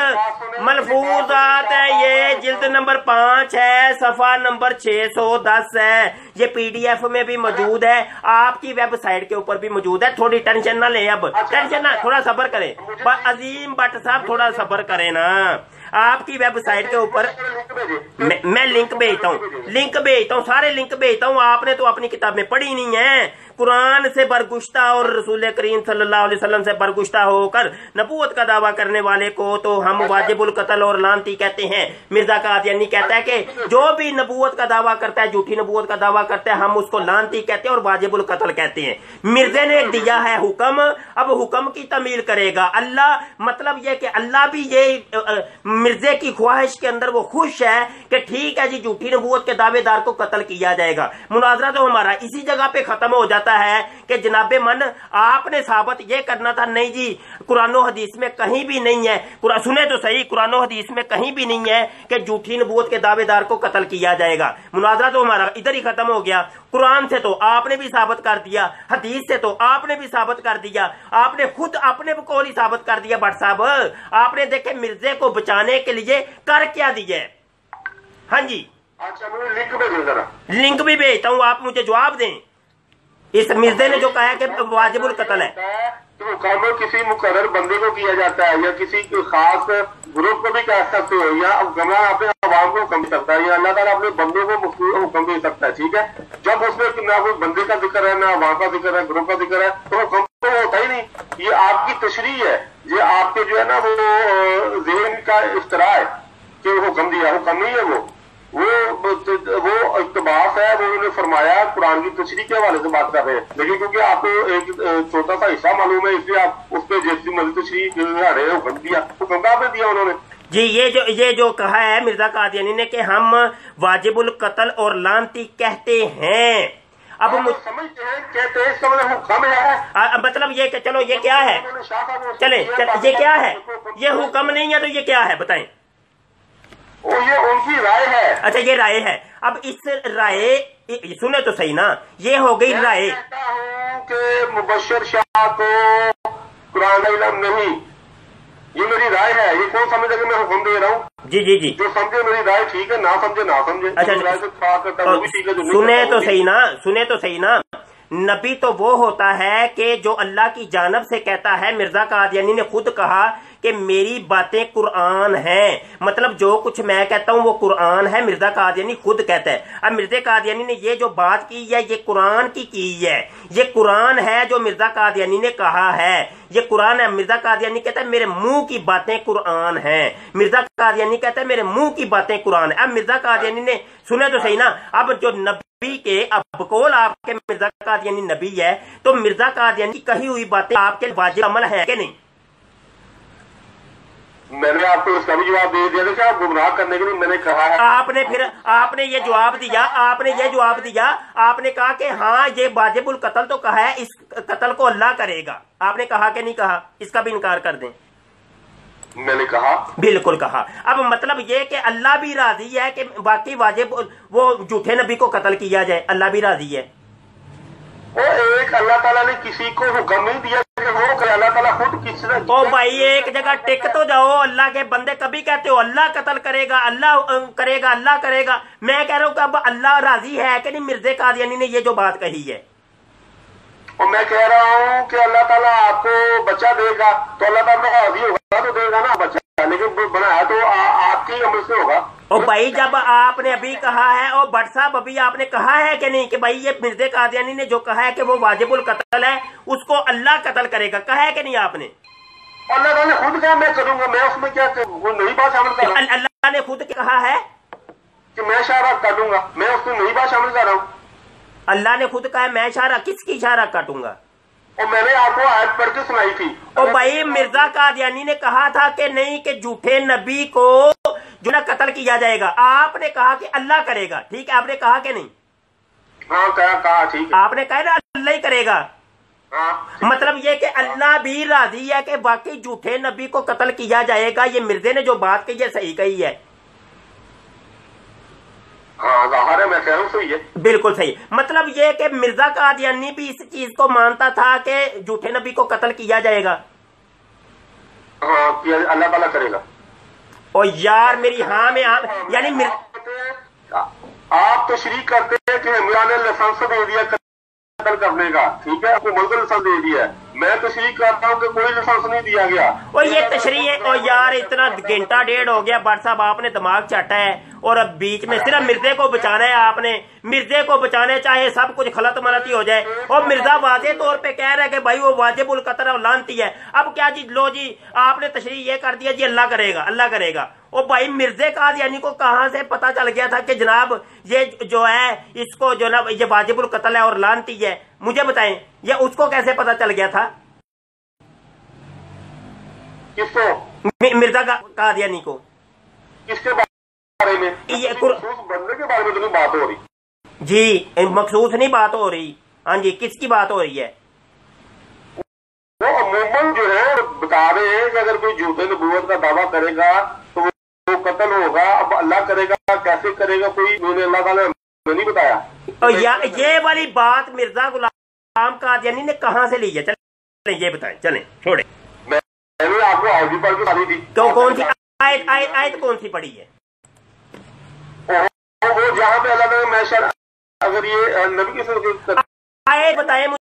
है। ये जिल्द नंबर 5 है, सफा नंबर 610 है। ये PDF में भी मौजूद है, आपकी वेबसाइट के ऊपर भी मौजूद है। थोड़ी टेंशन ना ले, अब टेंशन ना, थोड़ा सब्र करें। अजीम भट्ट साहब थोड़ा सब्र करें ना। आपकी वेबसाइट के ऊपर मैं लिंक भेजता हूँ, सारे लिंक भेजता हूँ। आपने तो अपनी किताबें पढ़ी नहीं है। कुरान से बरगुश्ता और रसूल करीम सल्लल्लाहु अलैहि वसल्लम से बरगुश्ता होकर नबूवत का दावा करने वाले को तो हम वाजिबुल कत्ल और लानती कहते हैं। मिर्जा कादियानी कहता है कि जो भी नबूवत का दावा करता है, झूठी नबूवत का दावा करता है, हम उसको लानती कहते हैं और वाजिबुल कत्ल कहते हैं। मिर्जे ने दिया है हुक्म, अब हुक्म की तमील करेगा अल्लाह। मतलब ये कि अल्लाह भी ये मिर्जे की ख्वाहिश के अंदर वो खुश है कि ठीक है जी, झूठी नबूवत के दावेदार को कत्ल किया जाएगा। मुनाजरा तो हमारा इसी जगह पे खत्म हो जाता है कि जनाबे मन आपने साबित ये करना था। नहीं जी, कुरानो हदीस में कहीं भी नहीं है। सुने तो सही, कुरानो हदीस में कहीं भी नहीं है कि झूठी नबूवत के दावेदार को कत्ल किया जाएगा। मुनाजरा तो हमारा इधर ही खत्म हो गया। कुरान से तो आपने भी साबित कर दिया, हदीस से तो आपने भी साबित कर दिया, आपने खुद अपने को ही साबित कर दिया। भट्ट साहब आपने देखे मिर्जे को बचाने के लिए कर क्या दिया। हाँ जी, अच्छा मुझे लिंक भेजो जरा। लिंक भी भेजता हूँ, आप मुझे जवाब दें। इस मिर्जे ने जो कहा है कि वाजिबुल कत्ल है, तो काम किसी मुकर्रर बंदे को किया जाता है या किसी खास ग्रुप को भी कह सकते हो, या गमला अपने आवाम को हुक्म सकता है, या अल्लाह ताला अपने बंदे को हुक्म दे सकता है। ठीक है, जब उसमें ना कोई बंदे का जिक्र है, ना आवाम का जिक्र है, ग्रुप का जिक्र है, तो हुक्म तो होता ही नहीं। ये आपकी तशरीह है, ये आपके जो है ना वो ज़हन का इफ्तरा है कि हुक्म दिया। हुक्म नहीं है, वो इक़्तिबास है। वो उन्होंने फरमाया कुरान की तशरीह के हवाले से बात कर रहे हैं, लेकिन क्योंकि आपको एक छोटा सा हिस्सा मालूम है, इसलिए आप उस पर जैसी मर्जी तशरीह हुक्म दिया। हुक्म कहाँ पे दिया उन्होंने जी? ये जो कहा है मिर्जा कादियानी ने कि हम वाजिबुल कत्ल और लानती कहते हैं। अब समझते हैं, कहते हैं, इसका मतलब हुक्म है। मतलब ये कि चलो ये क्या है, चले ये क्या है? ये हुक्म नहीं है तो ये क्या है बताएं? ये उनकी राय है। अच्छा, ये राय है। अब इस राय सुने तो सही ना, ये हो गई राय। मैं कहता हूं कि मुबश्शिर शाह को कुरान का इल्म नहीं, ये मेरी राय है। ये कौन समझे कि मैं हुक्म दे रहा हूँ? जी, जो समझे मेरी राय ठीक है, ना समझे ना समझे। अच्छा, सुने तो सही ना। नबी तो वो होता है कि जो अल्लाह की जानब से कहता है। मिर्जा कादियानी ने खुद कहा कि मेरी बातें कुरान हैं, मतलब जो कुछ मैं कहता हूँ वो कुरान है। मिर्जा कादियानी खुद कहता है। अब मिर्जा कादियानी ने ये जो बात की है ये कुरान की है। ये कुरान है जो मिर्जा कादियानी ने कहा है, ये कुरान है। मिर्जा कादियानी कहता है मेरे मुंह की बातें कुरान है। मिर्जा कादियानी कहता है मेरे मुंह की बातें कुरान है। अब मिर्जा कादियानी ने सुने तो सही ना। अब जो नबी के अब बकौल आपके मिर्जा कादियानी नबी है, तो मिर्जा कादियानी की कही हुई बातें आपके वाजिब अमल है कि नहीं? मैंने आपको इसका भी जवाब दे दिया था, आप गुमराह करने के लिए मैंने कहा है। आपने ये जवाब दिया। आपने कहा कि हाँ ये वाजिबुल कत्ल तो कहा है, इस कत्ल को अल्लाह करेगा। आपने कहा कि नहीं कहा? इसका भी इनकार कर दें। मैंने कहा, बिल्कुल कहा। अब मतलब ये कि अल्लाह भी राजी है कि बाकी वाजिब वो झूठे नबी को कत्ल किया जाए, अल्लाह भी राजी है। वो एक अल्लाह ताला ने किसी को हुक्म नहीं दिया कि वो करे, अल्लाह ताला खुद किसी ने। ओ भाई एक जगह टिक तो जाओ। अल्लाह के बंदे कभी कहते हो अल्लाह कत्ल करेगा, अल्लाह करेगा। मैं कह रहा हूँ कि अब अल्लाह राजी है कि नहीं मिर्जे कादियानी ने ये जो बात कही है? और मैं कह रहा हूँ कि अल्लाह ताला आपको बच्चा देगा, तो अल्लाह ताला राजी होगा तो देगा ना बच्चा, लेकिन बनाया तो आपके अमल से होगा। और भाई जब आपने अभी कहा है, और भट्ट साहब अभी आपने कहा है कि नहीं कि भाई ये मिर्ज़ा कादियानी ने जो कहा है कि वो वाजिबुल कत्ल है, उसको अल्लाह कत्ल करेगा, कहा है कि नहीं आपने? अल्लाह ने खुद कहा मैं करूंगा, मैं उसमें क्या वो नई बात शामिल कर रहा हूँ? अल्लाह ने खुद कहा है कि मैं इशारा काटूंगा, मैं उसमें नई बात शामिल कर रहा हूँ। अल्लाह ने खुद कहा है मैं इशारा, किसकी इशारा काटूंगा? और मैंने आपको आयत पढ़ के सुनाई थी। और भाई मिर्ज़ा कादियानी ने कहा था कि नहीं कि झूठे नबी को जो ना कत्ल किया जाएगा, आपने कहा कि अल्लाह करेगा, ठीक है, आपने कहा कि नहीं? हाँ कहा, ठीक है, आपने कहा ना अल्लाह ही करेगा। हाँ, मतलब ये कि अल्लाह भी राजी है कि बाकी झूठे नबी को कत्ल किया जाएगा। ये मिर्जे ने जो बात कही है सही कही है। हाँ ज़ाहिर है, मैं कह रहा हूँ सही है, बिल्कुल सही। मतलब ये कि मिर्जा कादियानी भी इस चीज को मानता था कि झूठे नबी को कत्ल किया जाएगा। हाँ कि अल्लाह ताला करेगा। और यार मेरी हाँ में हाँ, यानी आप तशरीह करते हैं कि मियां ने लाइसेंस दे दिया कत्ल करने का, ठीक है, आपको मुल्क लाइसेंस दे दिया है, मैं तशरीह करता हूँ कि कोई लाइसेंस नहीं दिया गया। और ये तशरीह है। और यार इतना घंटा डेढ़ हो गया, भट्ट साहब आपने दिमाग चाटा है, और अब बीच में सिर्फ मिर्जे को बचाना है आपने, मिर्जे को बचाने चाहे सब कुछ खलत मलती हो जाए। और मिर्जा वाजे तौर पे कह रहा है कि भाई वो वाजिबुल कत्ल और लानती है। अब क्या जी, लो जी आपने तशरीह ये कर दिया जी अल्लाह करेगा, अल्लाह करेगा। और भाई मिर्जे कादियानी को कहां से पता चल गया था कि जनाब ये जो है इसको जो ना ये वाजिबुल कत्ल है और लानती है? मुझे बताएं, ये उसको कैसे पता चल गया था? किसको? मिर्जा कादियानी को। किसके बारे में? ये बनने के बारे में तो नहीं बात हो रही जी, मखसूस नहीं बात हो रही। हाँ जी, किसकी बात हो रही है? वो अमूमन जो है बता रहे हैं कि अगर कोई झूठे नबूवत का दावा करेगा तो वो कत्ल होगा। अब अल्लाह करेगा, कैसे करेगा कोई अल्लाह ताला ने नहीं बताया। और ये वाली बात मिर्जा गुलाम कादियानी ने कहाँ से ली है? चले ये बताएं, चलें छोड़े। मैंने आपको आयत भी पढ़ के सारी थी। कौन सी आयत कौन सी पढ़ी है? वो जहाँ पे अल्लाह ने मैं अगर ये नबी के आयत बताए